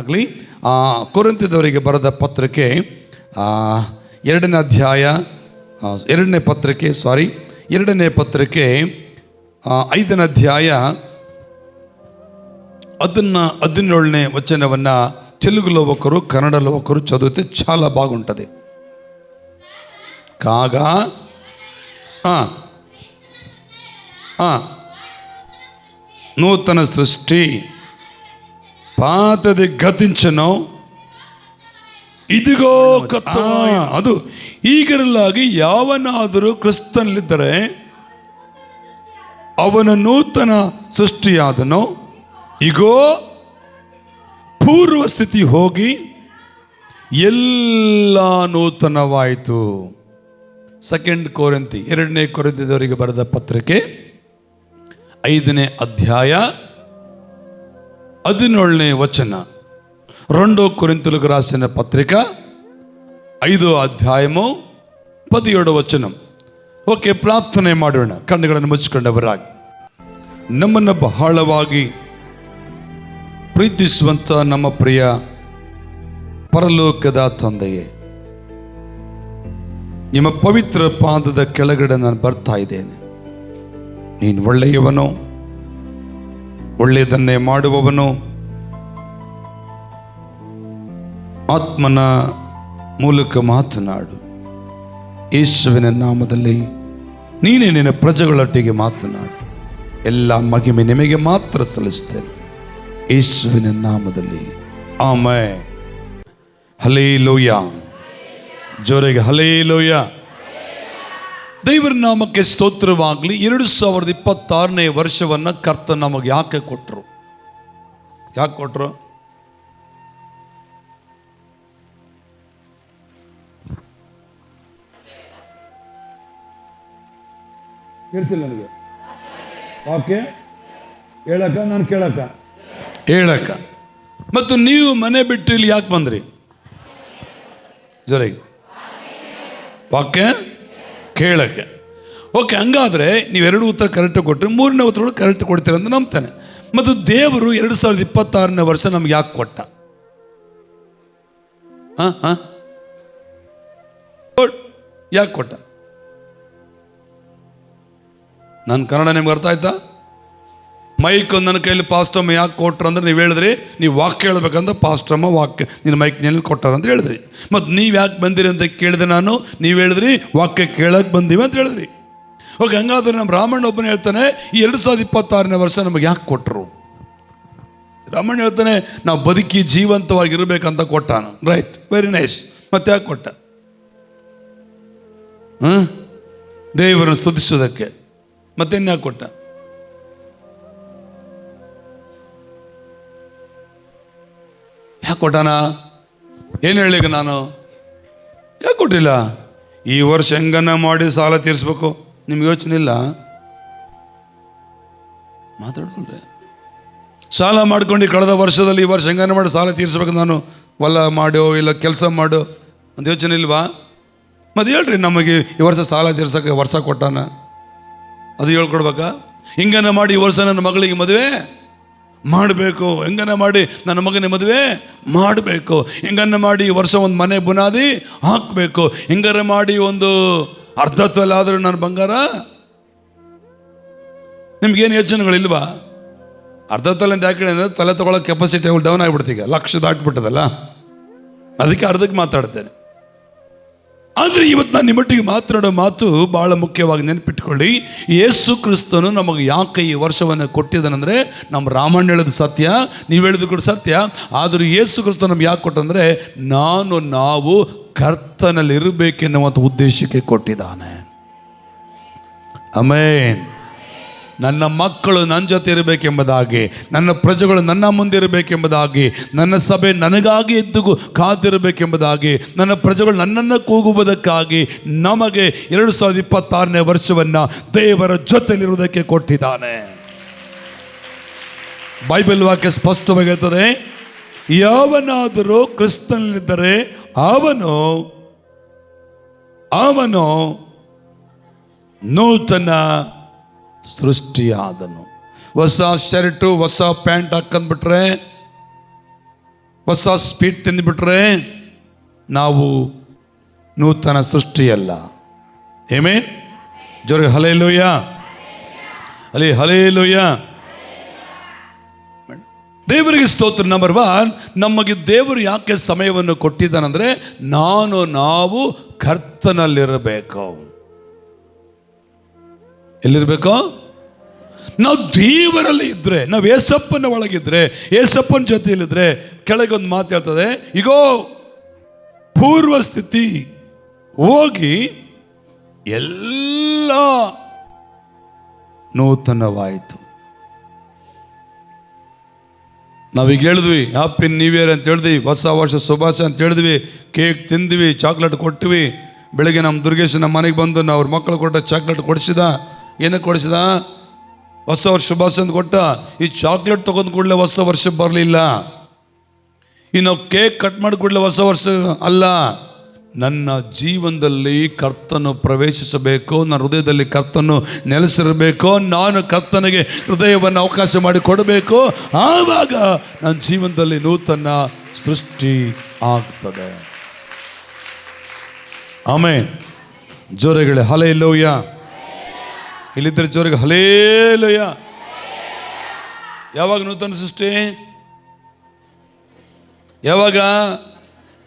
ಆಗಲಿ. ಕೊರಿಂಥದವರಿಗೆ ಬರೆದ ಪತ್ರಿಕೆ 2ನೇ ಅಧ್ಯಾಯ 2ನೇ ಪತ್ರಿಕೆ 5ನೇ ಅಧ್ಯಾಯ 17ನೇ వచనವನ್ನು తెలుగులో ఒకరు కన్నడలో ఒకరు చదివితే చాలా బాగుంటుంది. కాగా నూతన సృష్టి, ಪಾತದೆ ಗತಿಂಚನು, ಇದಿಗೋ ಅದು ಈಗಿರಲಾಗಿ ಯಾವನಾದರೂ ಕ್ರಿಸ್ತನಲ್ಲಿದ್ದರೆ ಅವನ ನೂತನ ಸೃಷ್ಟಿಯಾದನು. ಇಗೋ ಪೂರ್ವ ಸ್ಥಿತಿ ಹೋಗಿ ಎಲ್ಲ ನೂತನವಾಯಿತು. 2 ಕೊರಿಂಥದವರಿಗೆ ಬರೆದ ಪತ್ರಿಕೆ 5ನೇ ಅಧ್ಯಾಯ 17ನೇ వచన. 2 కొరింథీయులకు రాసిన పత్రిక 5వ అధ్యాయము 17వ వచనం. ಓಕೆ, ಪ್ರಾರ್ಥನೆ ಮಾಡೋಣ ಕಣ್ಣುಗಳನ್ನು ಮುಚ್ಚಿಕೊಂಡವರಾಗಿ. ನಮ್ಮನ್ನು ಬಹಳವಾಗಿ ಪ್ರೀತಿಸುವಂತ ನಮ್ಮ ಪ್ರಿಯ ಪರಲೋಕದ ತಂದೆಯೇ, ನಿಮ್ಮ ಪವಿತ್ರ ಪಾದದ ಕೆಳಗಡೆ ನಾನು ಬರ್ತಾ ಇದ್ದೇನೆ. ನೀನು ಒಳ್ಳೆಯವನು, ಒಳ್ಳೆಯದನ್ನೇ ಮಾಡುವವನು, ಆತ್ಮನ ಮೂಲಕ ಮಾತನಾಡು. ಯೇಸುವಿನ ನಾಮದಲ್ಲಿ ನೀನೇ ನಿನ್ನ ಪ್ರಜೆಗಳೊಟ್ಟಿಗೆ ಮಾತನಾಡು. ಎಲ್ಲ ಮಹಿಮೆ ನಿಮಗೆ ಮಾತ್ರ ಸಲ್ಲಿಸ್ತೇನೆ, ಯೇಸುವಿನ ನಾಮದಲ್ಲಿ ಆಮೆನ್. ಹಲ್ಲೆಲೂಯಾ. ಜೋರಾಗಿ ಹಲ್ಲೆಲೂಯಾ. ದೇವರ ನಾಮಕ್ಕೆ ಸ್ತೋತ್ರವಾಗಲಿ. 2026ನೇ ವರ್ಷವನ್ನು ಕರ್ತ ನಮಗೆ ಯಾಕೆ ಕೊಟ್ಟರು? ಕೇಳಿಸಿಲ್ಲ ನನಗೆ. ಓಕೆ, ಹೇಳಕ್ಕ, ನಾನು ಹೇಳಕ್ಕ. ಮತ್ತು ನೀವು ಮನೆ ಬಿಟ್ಟು ಇಲ್ಲಿ ಯಾಕೆ ಬಂದ್ರಿ? ಜೊರೆಗೆ ವಾಕ್ಯ ಕೇಳಕ್ಕೆ. ಓಕೆ, ಹಂಗಾದ್ರೆ ನೀವು 2 ಉತ್ತರ ಕರೆಕ್ಟ್ ಕೊಟ್ಟರೆ 3ನೇ ಉತ್ತರಗಳು ಕರೆಕ್ಟ್ ಕೊಡ್ತೀರ ಅಂತ ನಂಬ್ತಾನೆ. ಮತ್ತು ದೇವರು 2026ನೇ ವರ್ಷ ನಮ್ಗೆ ಯಾಕೆ ಕೊಟ್ಟ? ಯಾಕೆ ಕೊಟ್ಟ? ನನ್ನ ಕನ್ನಡ ನಿಮ್ಗೆ ಅರ್ಥ ಆಯ್ತಾ? ಮೈಕ್ ನನ್ನ ಕೈಯಲ್ಲಿ ಪಾಸ್ಟಮ್ಮ ಯಾಕೆ ಕೊಟ್ರು ಅಂದ್ರೆ ನೀವು ಹೇಳಿದ್ರಿ, ನೀವು ವಾಕ್ಯ ಹೇಳ್ಬೇಕಂತ ಪಾಸ್ಟಮ್ಮ ವಾಕ್ಯ ನಿನ್ನ ಮೈಕ್ನಲ್ಲಿ ಕೊಟ್ಟಾರ ಅಂತ ಹೇಳಿದ್ರಿ. ಮತ್ತು ನೀವು ಯಾಕೆ ಬಂದಿರಿ ಅಂತ ಕೇಳಿದೆ ನಾನು. ನೀವು ಹೇಳಿದ್ರಿ ವಾಕ್ಯ ಕೇಳಕ್ಕೆ ಬಂದೀವಿ ಅಂತ ಹೇಳಿದ್ರಿ. ಓಕೆ, ಹಂಗಾದ್ರೆ ನಮ್ಮ ರಾಮಣ್ಣ ಒಬ್ಬನೇ ಹೇಳ್ತಾನೆ, ಈ 2026ನೇ ವರ್ಷ ನಮಗೆ ಯಾಕೆ ಕೊಟ್ಟರು? ರಾಮಣ್ಣ ಹೇಳ್ತಾನೆ, ನಾವು ಬದುಕಿ ಜೀವಂತವಾಗಿರ್ಬೇಕಂತ ಕೊಟ್ಟಾನು. Right, very nice. ಮತ್ತೆ ಯಾಕೆ ಕೊಟ್ಟ? ದೇವರನ್ನು ಸ್ತುತಿಸೋದಕ್ಕೆ. ಮತ್ತೇನು ಯಾಕೆ ಕೊಟ್ಟ? ಯಾಕೆ ಕೊಟ್ಟಾನ? ಏನು ಹೇಳಿಗ ನಾನು? ಯಾಕೆ ಕೊಟ್ಟಿಲ್ಲ? ಈ ವರ್ಷ ಹೆಂಗನ್ನ ಮಾಡಿ ಸಾಲ ತೀರಿಸ್ಬೇಕು ನಿಮ್ಗೆ ಯೋಚನೆ ಇಲ್ಲ? ಮಾತಾಡ್ಕೊಂಡ್ರೆ ಸಾಲ ಮಾಡ್ಕೊಂಡು ಕಳೆದ ವರ್ಷದಲ್ಲಿ ಈ ವರ್ಷ ಹೆಂಗನ್ನ ಮಾಡಿ ಸಾಲ ತೀರಿಸ್ಬೇಕು, ನಾನು ಹೊಲ ಮಾಡೋ ಇಲ್ಲ ಕೆಲಸ ಮಾಡೋ ಅಂತ ಯೋಚನೆ ಇಲ್ವಾ? ಮತ್ತೆ ಹೇಳ್ರಿ, ನಮಗೆ ಈ ವರ್ಷ ಸಾಲ ತೀರ್ಸೋಕ್ಕೆ ವರ್ಷ ಕೊಟ್ಟಾನ, ಅದು ಹೇಳ್ಕೊಡ್ಬೇಕಾ? ಹಿಂಗನ್ನ ಮಾಡಿ ಈ ವರ್ಷ ನನ್ನ ಮಗಳಿಗೆ ಮದುವೆ ಮಾಡಬೇಕು, ಹೆಂಗನ್ನ ಮಾಡಿ ನನ್ನ ಮಗನ ಮದುವೆ ಮಾಡಬೇಕು, ಹೆಂಗನ್ನ ಮಾಡಿ ಈ ವರ್ಷ ಒಂದು ಮನೆ ಬುನಾದಿ ಹಾಕಬೇಕು, ಹೆಂಗಾರ ಮಾಡಿ ಒಂದು ಅರ್ಧ ತೊಲೆ ಆದರೂ ನನ್ನ ಬಂಗಾರ. ನಿಮ್ಗೇನು ಯೋಚನೆಗಳಿಲ್ವಾ? ಅರ್ಧ ತೊಲೆ ಅಂತ ಯಾಕೆ ಹೇಳಿದ್ರೆ ತಲೆ ತಗೊಳ್ಳೋ ಕೆಪಾಸಿಟಿ ಡೌನ್ ಆಗಿಬಿಡ್ತೀಗ, 1,00,000 ದಾಟ್ಬಿಟ್ಟದಲ್ಲ, ಅದಕ್ಕೆ ಅರ್ಧಕ್ಕೆ ಮಾತಾಡ್ತೇನೆ. ಆದರೆ ಇವತ್ತು ನಾನು ನಿಮ್ಮೊಟ್ಟಿಗೆ ಮಾತನಾಡೋ ಮಾತು ಬಹಳ ಮುಖ್ಯವಾಗಿ ನೆನಪಿಟ್ಕೊಳ್ಳಿ. ಯೇಸು ಕ್ರಿಸ್ತನು ನಮಗೆ ಯಾಕೆ ಈ ವರ್ಷವನ್ನು ಕೊಟ್ಟಿದ್ದಾನಂದರೆ, ನಮ್ಮ ರಾಮಣ್ಣ ಹೇಳೋದು ಸತ್ಯ, ನೀವು ಹೇಳಿದ್ರು ಕೂಡ ಸತ್ಯ. ಆದರೂ ಯೇಸು ಕ್ರಿಸ್ತ ನಮ್ಗೆ ಯಾಕೆ ಕೊಟ್ಟಂದರೆ, ನಾವು ಕರ್ತನಲ್ಲಿ ಇರಬೇಕೆನ್ನುವಂಥ ಉದ್ದೇಶಕ್ಕೆ ಕೊಟ್ಟಿದ್ದಾನೆ. ಆಮೆನ್. ನನ್ನ ಮಕ್ಕಳು ನನ್ನ ಜೊತೆ ಇರಬೇಕೆಂಬುದಾಗಿ, ನನ್ನ ಪ್ರಜೆಗಳು ನನ್ನ ಮುಂದೆ ಇರಬೇಕೆಂಬುದಾಗಿ, ನನ್ನ ಸಭೆ ನನಗಾಗಿ ಎದ್ದು ಕಾದಿರಬೇಕೆಂಬುದಾಗಿ, ನನ್ನ ಪ್ರಜೆಗಳು ನನ್ನನ್ನು ಕೂಗುವುದಕ್ಕಾಗಿ ನಮಗೆ 2026ನೇ ವರ್ಷವನ್ನು ದೇವರ ಜೊತೆಲಿರುವುದಕ್ಕೆ ಕೊಟ್ಟಿದ್ದಾನೆ. ಬೈಬಲ್ ವಾಕ್ಯ ಸ್ಪಷ್ಟವಾಗಿ ಹೇಳ್ತದೆ, ಯಾವನಾದರೂ ಕ್ರಿಸ್ತನಲ್ಲಿದ್ದರೆ ಅವನು ನೂತನ ಸೃಷ್ಟಿಯಾದನು. ಹೊಸ ಶರ್ಟು ಹೊಸ ಪ್ಯಾಂಟ್ ಹಾಕೊಂಡ್ಬಿಟ್ರೆ ಹೊಸ ಸ್ಪೀಡ್ ತಿಂದುಬಿಟ್ರೆ ನಾವು ನೂತನ ಸೃಷ್ಟಿಯಲ್ಲ. ಆಮೆನ್. ಜೋರಿಗೆ ಹಲ್ಲೆಲೂಯಾ, ಹಲ್ಲೆಲೂಯಾ. ದೇವರಿಗೆ ಸ್ತೋತ್ರ. ನಂಬರ್ 1, ನಮಗೆ ದೇವರು ಯಾಕೆ ಸಮಯವನ್ನು ಕೊಟ್ಟಿದ್ದಾನಂದ್ರೆ ನಾವು ಕರ್ತನಲ್ಲಿರಬೇಕು. ಎಲ್ಲಿರ್ಬೇಕು? ನಾವು ದೇವರಲ್ಲಿ ಇದ್ರೆ, ನಾವು ಏಸಪ್ಪನ ಒಳಗಿದ್ರೆ, ಏಸಪ್ಪನ ಜೊತೆಯಲ್ಲಿದ್ರೆ, ಕೆಳಗೊಂದು ಮಾತು ಹೇಳ್ತದೆ, ಈಗೋ ಪೂರ್ವ ಸ್ಥಿತಿ ಹೋಗಿ ಎಲ್ಲ ನೂತನವಾಯಿತು. ನಾವೀಗ ಹೇಳಿದ್ವಿ ಹ್ಯಾಪಿ ನ್ಯೂ ಇಯರ್ ಅಂತ ಹೇಳಿದ್ವಿ, ಹೊಸ ವರ್ಷ ಶುಭಾಶಯ ಅಂತ ಹೇಳಿದ್ವಿ, ಕೇಕ್ ತಿಂದ್ವಿ, ಚಾಕ್ಲೇಟ್ ಕೊಟ್ವಿ. ಬೆಳಗ್ಗೆ ನಮ್ಮ ದುರ್ಗೇಶ್ ನಮ್ಮ ಮನೆಗೆ ಬಂದು ನಾವು ಅವ್ರ ಮಕ್ಕಳು ಕೊಟ್ಟ ಚಾಕ್ಲೇಟ್ ಕೊಡಿಸಿದ. ಏನಕ್ಕೆ ಕೊಡಿಸಿದ? ಹೊಸ ವರ್ಷ ಶುಭಾಶಯ ಅಂತ ಕೊಟ್ಟ. ಈ ಚಾಕ್ಲೇಟ್ ತಗೊಂಡು ಕೂಡಲೇ ಹೊಸ ವರ್ಷ ಬರಲಿಲ್ಲ. ಈ ನಾವು ಕೇಕ್ ಕಟ್ ಮಾಡಿ ಕೂಡಲೇ ಹೊಸ ವರ್ಷ ಅಲ್ಲ. ನನ್ನ ಜೀವನದಲ್ಲಿ ಕರ್ತನು ಪ್ರವೇಶಿಸಬೇಕು, ನನ್ನ ಹೃದಯದಲ್ಲಿ ಕರ್ತನು ನೆಲೆಸಿರಬೇಕು, ನಾನು ಕರ್ತನಿಗೆ ಹೃದಯವನ್ನು ಅವಕಾಶ ಮಾಡಿ ಕೊಡಬೇಕು. ಆವಾಗ ನನ್ನ ಜೀವನದಲ್ಲಿ ನೂತನ ಸೃಷ್ಟಿ ಆಗ್ತದೆ. ಆಮೆನ್. ಜೋರೆಗಳೇ ಹಲ್ಲೆಲೂಯಾ. ಇಲ್ಲಿದ್ದರೆ ಜೋರಿಗೆ ಹಲ್ಲೆಲೂಯಾ. ಯಾವಾಗ ನೂತನ ಸೃಷ್ಟಿ? ಯಾವಾಗ?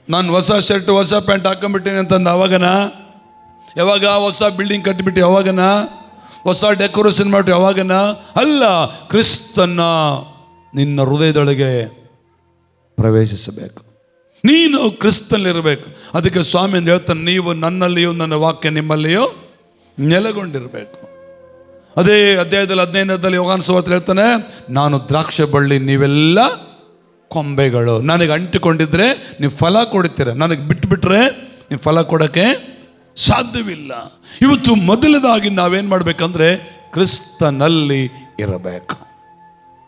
ನಾನು ಹೊಸ ಶರ್ಟ್ ಹೊಸ ಪ್ಯಾಂಟ್ ಹಾಕೊಂಡ್ಬಿಟ್ಟೇನೆ ಅಂತಂದು ಅವಾಗನ? ಯಾವಾಗ? ಹೊಸ ಬಿಲ್ಡಿಂಗ್ ಕಟ್ಟಿಬಿಟ್ಟು ಯಾವಾಗನ? ಹೊಸ ಡೆಕೋರೇಷನ್ ಮಾಡಿ ಯಾವಾಗನ? ಅಲ್ಲ, ಕ್ರಿಸ್ತನ್ನ ನಿನ್ನ ಹೃದಯದೊಳಗೆ ಪ್ರವೇಶಿಸಬೇಕು. ನೀನು ಕ್ರಿಸ್ತನಲ್ಲಿರಬೇಕು. ಅದಕ್ಕೆ ಸ್ವಾಮಿ ಅಂತ ಹೇಳ್ತಾನೆ, ನೀವು ನನ್ನಲ್ಲಿಯೂ ನನ್ನ ವಾಕ್ಯ ನಿಮ್ಮಲ್ಲಿಯೂ ನೆಲೆಗೊಂಡಿರಬೇಕು. ಅದೇ ಅಧ್ಯಾಯದಲ್ಲಿ 15ರಲ್ಲಿ ಯೋಹಾನ ಸುವಾರ್ತೆ ಹೇಳ್ತಾನೆ, ನಾನು ದ್ರಾಕ್ಷಿ ಬಳ್ಳಿ, ನೀವೆಲ್ಲ ಕೊಂಬೆಗಳು. ನನಗೆ ಅಂಟಿಕೊಂಡಿದ್ರೆ ನೀವು ಫಲ ಕೊಡ್ತೀರ, ನನಗೆ ಬಿಟ್ಟುಬಿಟ್ರೆ ನೀವು ಫಲ ಕೊಡೋಕ್ಕೆ ಸಾಧ್ಯವಿಲ್ಲ. ಇವತ್ತು ಮೊದಲದಾಗಿ ನಾವೇನು ಮಾಡಬೇಕಂದ್ರೆ ಕ್ರಿಸ್ತನಲ್ಲಿ ಇರಬೇಕು.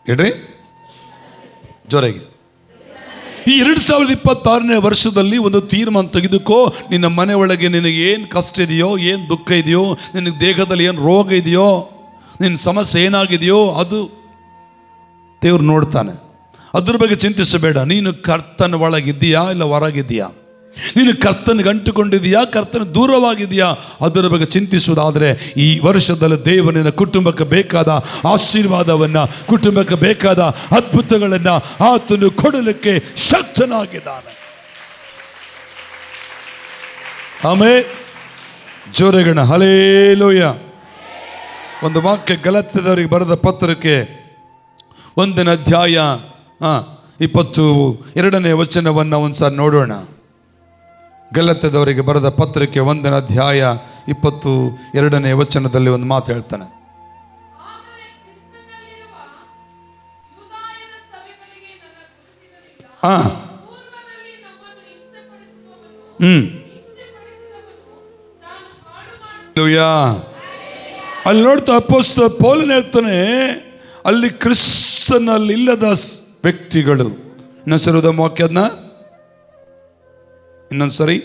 ಹೇಳ್ರಿ ಜೋರಾಗಿ. ಈ 2026ನೇ ವರ್ಷದಲ್ಲಿ ಒಂದು ತೀರ್ಮಾನ ತೆಗೆದುಕೋ. ನಿನ್ನ ಮನೆ ಒಳಗೆ ನಿನಗೆ ಏನು ಕಷ್ಟ ಇದೆಯೋ, ಏನು ದುಃಖ ಇದೆಯೋ, ನಿನಗೆ ದೇಹದಲ್ಲಿ ಏನು ರೋಗ ಇದೆಯೋ, ನಿನ್ನ ಸಮಸ್ಯೆ ಏನಾಗಿದೆಯೋ ಅದು ದೇವ್ರು ನೋಡ್ತಾನೆ. ಅದ್ರ ಬಗ್ಗೆ ಚಿಂತಿಸಬೇಡ. ನೀನು ಕರ್ತನ ಒಳಗಿದ್ದೀಯಾ ಇಲ್ಲ ಹೊರಗಿದ್ದೀಯಾ? ನೀನು ಕರ್ತನಿಗೆ ಅಂಟುಕೊಂಡಿದೆಯಾ, ಕರ್ತನ ದೂರವಾಗಿದೆಯಾ? ಅದರ ಬಗ್ಗೆ ಚಿಂತಿಸುವುದಾದರೆ ಈ ವರ್ಷದಲ್ಲಿ ದೇವನಿನ ಕುಟುಂಬಕ್ಕೆ ಬೇಕಾದ ಆಶೀರ್ವಾದವನ್ನು, ಕುಟುಂಬಕ್ಕೆ ಬೇಕಾದ ಅದ್ಭುತಗಳನ್ನು ಆತನು ಕೊಡಲಿಕ್ಕೆ ಶಕ್ತನಾಗಿದ್ದಾನೆ. ಆಮೆನ್. ಜೋರೆಗಣ ಹಲ್ಲೆಲೂಯಾ. ಒಂದು ವಾಕ್ಯ ಗಲಾತ್ಯದವರಿಗೆ ಬರೆದ ಪತ್ರಕ್ಕೆ 1ನೇ ಅಧ್ಯಾಯ 22ನೇ ವಚನವನ್ನು ಒಂದ್ಸಾರಿ ನೋಡೋಣ. ಗಲಾತ್ಯದವರಿಗೆ ಬರೆದ ಪತ್ರಕ್ಕೆ 1ನೇ ಅಧ್ಯಾಯ 22ನೇ ವಚನದಲ್ಲಿ ಒಂದು ಮಾತು ಹೇಳ್ತಾನೆ. ಅಲ್ಲಿ ನೋಡ್ತಾ ಅಪೊಸ್ತಲ ಪೌಲನು ಹೇಳ್ತಾನೆ, ಅಲ್ಲಿ ಕ್ರಿಸ್ತನಲ್ಲಿ ಇಲ್ಲದ ವ್ಯಕ್ತಿಗಳು. ಇನ್ನೊಂದ್ಸರಿ ವಾಕ್ಯದನ್ನ ಇನ್ನೊಂದ್ಸರಿ.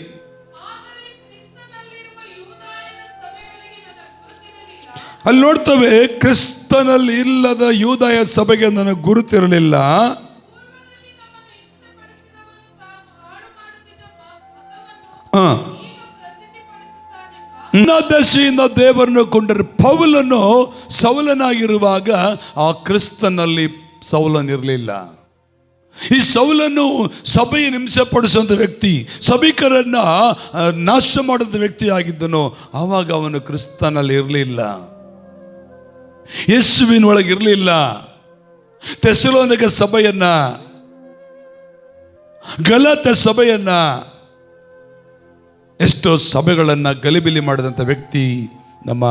ಅಲ್ಲಿ ನೋಡ್ತವೆ, ಕ್ರಿಸ್ತನಲ್ಲಿ ಇಲ್ಲದ ಯೂದಾಯ ಸಭೆಗೆ ನನಗೆ ಗುರುತಿರಲಿಲ್ಲ. ದಶೆಯಿಂದ ದೇವರನ್ನು ಕೊಂಡರೆ ಪೌಲನು ಸೌಲನಾಗಿರುವಾಗ ಆ ಕ್ರಿಸ್ತನಲ್ಲಿ ಸೌಲನಿರಲಿಲ್ಲ. ಈ ಸೌಲನು ಸಭೆಯನ್ನು ಹಿಂಸೆಪಡಿಸುವಂಥ ವ್ಯಕ್ತಿ, ಸಭಿಕರನ್ನ ನಾಶ ಮಾಡಿದ ವ್ಯಕ್ತಿ ಆಗಿದ್ದನು. ಆವಾಗ ಅವನು ಕ್ರಿಸ್ತನಲ್ಲಿ ಇರಲಿಲ್ಲ, ಯೇಸುವಿನ ಒಳಗಿರಲಿಲ್ಲ. ಥೆಸಲೋನಿಕ ಸಭೆಯನ್ನ, ಗಲಾತ್ಯ ಸಭೆಯನ್ನ, ಎಷ್ಟೋ ಸಭೆಗಳನ್ನ ಗಲಿಬಿಲಿ ಮಾಡಿದಂಥ ವ್ಯಕ್ತಿ ನಮ್ಮ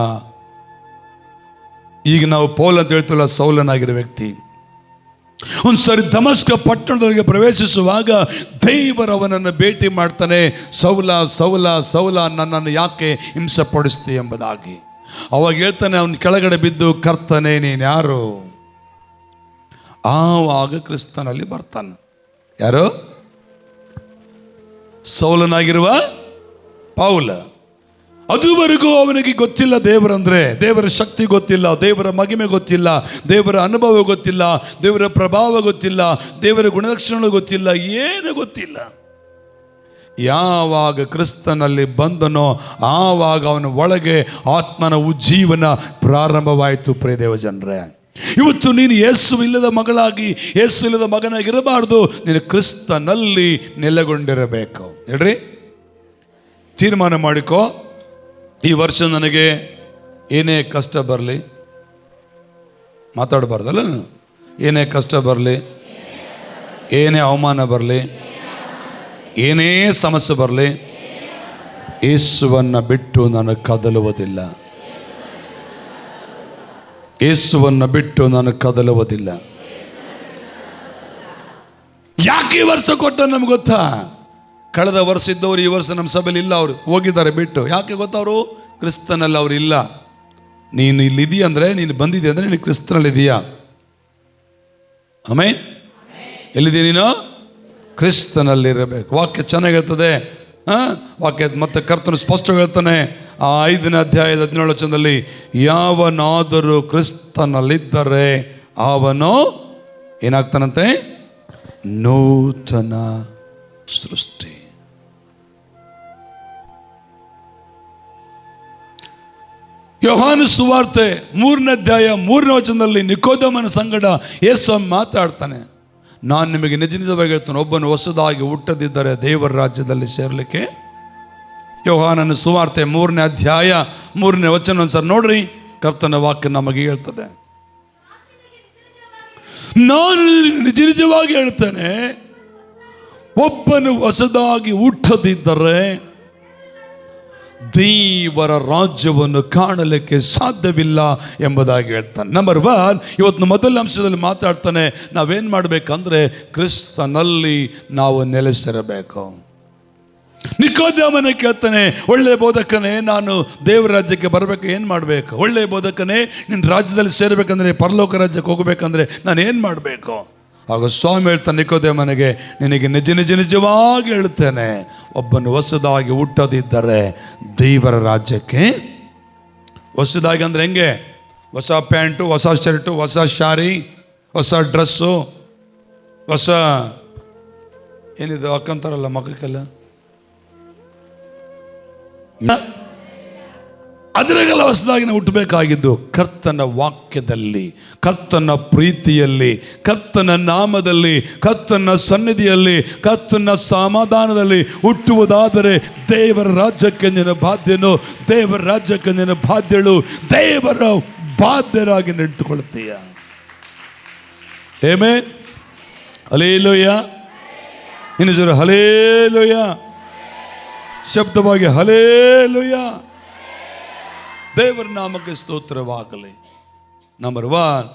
ಈಗ ನಾವು ಪೌಲ್ ಅಂತ ಹೇಳ್ತೀವಲ್ಲ, ಸೌಲನಾಗಿರೋ ವ್ಯಕ್ತಿ. ಒಂದ್ಸರಿ ದಮಸ್ಕ ಪಟ್ಟಣದೊಳಗೆ ಪ್ರವೇಶಿಸುವಾಗ ದೇವರವನನ್ನು ಭೇಟಿ ಮಾಡ್ತಾನೆ. ಸೌಲ ಸೌಲ ಸೌಲ, ನನ್ನನ್ನು ಯಾಕೆ ಹಿಂಸೆ ಪಡಿಸ್ತಿ ಎಂಬುದಾಗಿ. ಅವಾಗ ಹೇಳ್ತಾನೆ, ಅವನ ಕೆಳಗಡೆ ಬಿದ್ದು, ಕರ್ತನೇ ನೀನು ಯಾರು? ಆವಾಗ ಕ್ರಿಸ್ತನಲ್ಲಿ ಬರ್ತಾನೆ. ಯಾರು? ಸೌಲನಾಗಿರುವ ಪೌಲ. ಅದುವರೆಗೂ ಅವನಿಗೆ ಗೊತ್ತಿಲ್ಲ ದೇವರಂದ್ರೆ, ದೇವರ ಶಕ್ತಿ ಗೊತ್ತಿಲ್ಲ, ದೇವರ ಮಹಿಮೆ ಗೊತ್ತಿಲ್ಲ, ದೇವರ ಅನುಭವ ಗೊತ್ತಿಲ್ಲ, ದೇವರ ಪ್ರಭಾವ ಗೊತ್ತಿಲ್ಲ, ದೇವರ ಗುಣಲಕ್ಷಣಗಳು ಗೊತ್ತಿಲ್ಲ, ಏನು ಗೊತ್ತಿಲ್ಲ. ಯಾವಾಗ ಕ್ರಿಸ್ತನಲ್ಲಿ ಬಂದನೋ ಆವಾಗ ಅವನ ಒಳಗೆ ಆತ್ಮನ ಉಜ್ಜೀವನ ಪ್ರಾರಂಭವಾಯಿತು. ಪ್ರಿಯ ದೇವ ಜನರೇ, ಇವತ್ತು ನೀನು ಯೇಸು ಇಲ್ಲದ ಮಗಳಾಗಿ, ಯೇಸು ಇಲ್ಲದ ಮಗನಾಗಿರಬಾರ್ದು. ನೀನು ಕ್ರಿಸ್ತನಲ್ಲಿ ನೆಲೆಗೊಂಡಿರಬೇಕು. ಹೇಳ್ರಿ, ತೀರ್ಮಾನ ಮಾಡಿಕೋ, ಈ ವರ್ಷ ನನಗೆ ಏನೇ ಕಷ್ಟ ಬರಲಿ, ಮಾತಾಡಬಾರ್ದಲ್ಲ, ಏನೇ ಕಷ್ಟ ಬರಲಿ, ಏನೇ ಅವಮಾನ ಬರಲಿ, ಏನೇ ಸಮಸ್ಯೆ ಬರಲಿ, ಯೇಸುವನ್ನು ಬಿಟ್ಟು ನಾನು ಕದಲುವುದಿಲ್ಲ, ಯೇಸುವನ್ನು ಬಿಟ್ಟು ನಾನು ಕದಲುವುದಿಲ್ಲ. ಯಾಕೆ ಈ ವರ್ಷ ಕೊಟ್ಟ ನಮ್ಗೆ ಗೊತ್ತಾ? ಕಳೆದ ವರ್ಷ ಇದ್ದವರು ಈ ವರ್ಷ ನಮ್ಮ ಸಭೆಯಲ್ಲಿ ಇಲ್ಲ, ಅವರು ಹೋಗಿದ್ದಾರೆ ಬಿಟ್ಟು. ಯಾಕೆ ಗೊತ್ತವರು? ಕ್ರಿಸ್ತನಲ್ಲಿ ಅವರು ಇಲ್ಲ. ನೀನು ಇಲ್ಲಿದೆಯಾ ಅಂದರೆ, ನೀನು ಬಂದಿದೆಯಾ ಅಂದರೆ ನೀನು ಕ್ರಿಸ್ತನಲ್ಲಿದೆಯಾ? ಆಮೇನ್. ಎಲ್ಲಿದೆಯಾ ನೀನು? ಕ್ರಿಸ್ತನಲ್ಲಿರಬೇಕು. ವಾಕ್ಯ ಚೆನ್ನಾಗಿ ಹೇಳ್ತದೆ. ವಾಕ್ಯ ಮತ್ತೆ ಕರ್ತನು ಸ್ಪಷ್ಟವಾಗಿ ಹೇಳ್ತಾನೆ ಆ 5ನೇ ಅಧ್ಯಾಯದ 17ನೇ ವಚನದಲ್ಲಿ, ಯಾವನಾದರೂ ಕ್ರಿಸ್ತನಲ್ಲಿದ್ದರೆ ಅವನು ಏನಾಗ್ತಾನಂತೆ? ನೂತನ ಸೃಷ್ಟಿ. ಯೋಹಾನ ಸುವಾರ್ತೆ 3ನೇ ಅಧ್ಯಾಯ 3ನೇ ವಚನದಲ್ಲಿ ನಿಕೋದೇಮನ ಸಂಗಡ ಯೇಸು ಮಾತಾಡ್ತಾನೆ. ನಾನು ನಿಮಗೆ ನಿಜ ನಿಜವಾಗಿ ಹೇಳ್ತಾನೆ, ಒಬ್ಬನು ಹೊಸದಾಗಿ ಹುಟ್ಟದಿದ್ದರೆ ದೇವರ ರಾಜ್ಯದಲ್ಲಿ ಸೇರಲಿಕ್ಕೆ. ಯೋಹಾನನ ಸುವಾರ್ತೆ 3ನೇ ಅಧ್ಯಾಯ 3ನೇ ವಚನ ಒಂದ್ಸರಿ ನೋಡ್ರಿ. ಕರ್ತನ ವಾಕ್ಯ ನಮಗೆ ಹೇಳ್ತದೆ. ನಾನು ನಿಜ ನಿಜವಾಗಿ ಹೇಳ್ತೇನೆ, ಒಬ್ಬನು ಹೊಸದಾಗಿ ಹುಟ್ಟದಿದ್ದರೆ ದೇವರ ರಾಜ್ಯವನ್ನು ಕಾಣಲಿಕ್ಕೆ ಸಾಧ್ಯವಿಲ್ಲ ಎಂಬುದಾಗಿ ಹೇಳ್ತಾನೆ. ನಂಬರ್ 1, ಇವತ್ತು ಮೊದಲ ಅಂಶದಲ್ಲಿ ಮಾತಾಡ್ತಾನೆ, ನಾವೇನು ಮಾಡಬೇಕಂದ್ರೆ ಕ್ರಿಸ್ತನಲ್ಲಿ ನಾವು ನೆಲೆಸಿರಬೇಕು. ನಿಕೋದೇಮನ ಕೇಳ್ತಾನೆ, ಒಳ್ಳೆ ಬೋಧಕನೇ, ನಾನು ದೇವರ ರಾಜ್ಯಕ್ಕೆ ಬರಬೇಕು, ಏನು ಮಾಡಬೇಕು? ಒಳ್ಳೆ ಬೋಧಕನೇ, ನಿನ್ನ ರಾಜ್ಯದಲ್ಲಿ ಸೇರಬೇಕಂದ್ರೆ, ಪರಲೋಕ ರಾಜ್ಯಕ್ಕೆ ಹೋಗಬೇಕಂದ್ರೆ ನಾನು ಏನು ಮಾಡಬೇಕು? ಆಗ ಸ್ವಾಮಿ ಹೇಳ್ತಾನೆ ನಿಕೋದೇಮನಿಗೆ, ನಿನಗೆ ನಿಜವಾಗಿ ಹೇಳ್ತೇನೆ, ಒಬ್ಬನು ಹೊಸದಾಗಿ ಹುಟ್ಟದಿದ್ದರೆ ದೇವರ ರಾಜ್ಯಕ್ಕೆ. ಹೊಸದಾಗಿ ಅಂದ್ರೆ ಹೆಂಗೆ? ಹೊಸ ಪ್ಯಾಂಟು, ಹೊಸ ಶರ್ಟು, ಹೊಸ ಶಾರಿ, ಹೊಸ ಡ್ರೆಸ್ಸು, ಹೊಸ ಏನಿದೆ ಹಾಕಂತಾರಲ್ಲ ಮಕ್ಕಳಿಗೆಲ್ಲ, ಅದರಾಗೆಲ್ಲ ಹೊಸದಾಗಿ ನಾವು ಹುಟ್ಟಬೇಕಾಗಿದ್ದು ಕರ್ತನ ವಾಕ್ಯದಲ್ಲಿ, ಕರ್ತನ ಪ್ರೀತಿಯಲ್ಲಿ, ಕರ್ತನ ನಾಮದಲ್ಲಿ, ಕರ್ತನ ಸನ್ನಿಧಿಯಲ್ಲಿ, ಕರ್ತನ ಸಮಾಧಾನದಲ್ಲಿ ಹುಟ್ಟುವುದಾದರೆ ದೇವರ ರಾಜ್ಯಕ್ಕೆ ನೀನು ಬಾಧ್ಯನು, ದೇವರ ರಾಜ್ಯಕ್ಕೆ ನೀನು ಬಾಧ್ಯಳು, ದೇವರ ಬಾಧ್ಯರಾಗಿ ನಿಂತುಕೊಳ್ಳುತ್ತೀಯ. ಆಮೆನ್. ಹಲ್ಲೆಲೂಯಾ. ಇನ್ನು ಜೋರ ಹಲ್ಲೆಲೂಯಾ. ಶಬ್ದವಾಗಿ ಹಲ್ಲೆಲೂಯಾ. ದೇವರ ನಾಮಕ್ಕೆ ಸ್ತೋತ್ರವಾಗಲಿ. ನಂಬರ್ 1,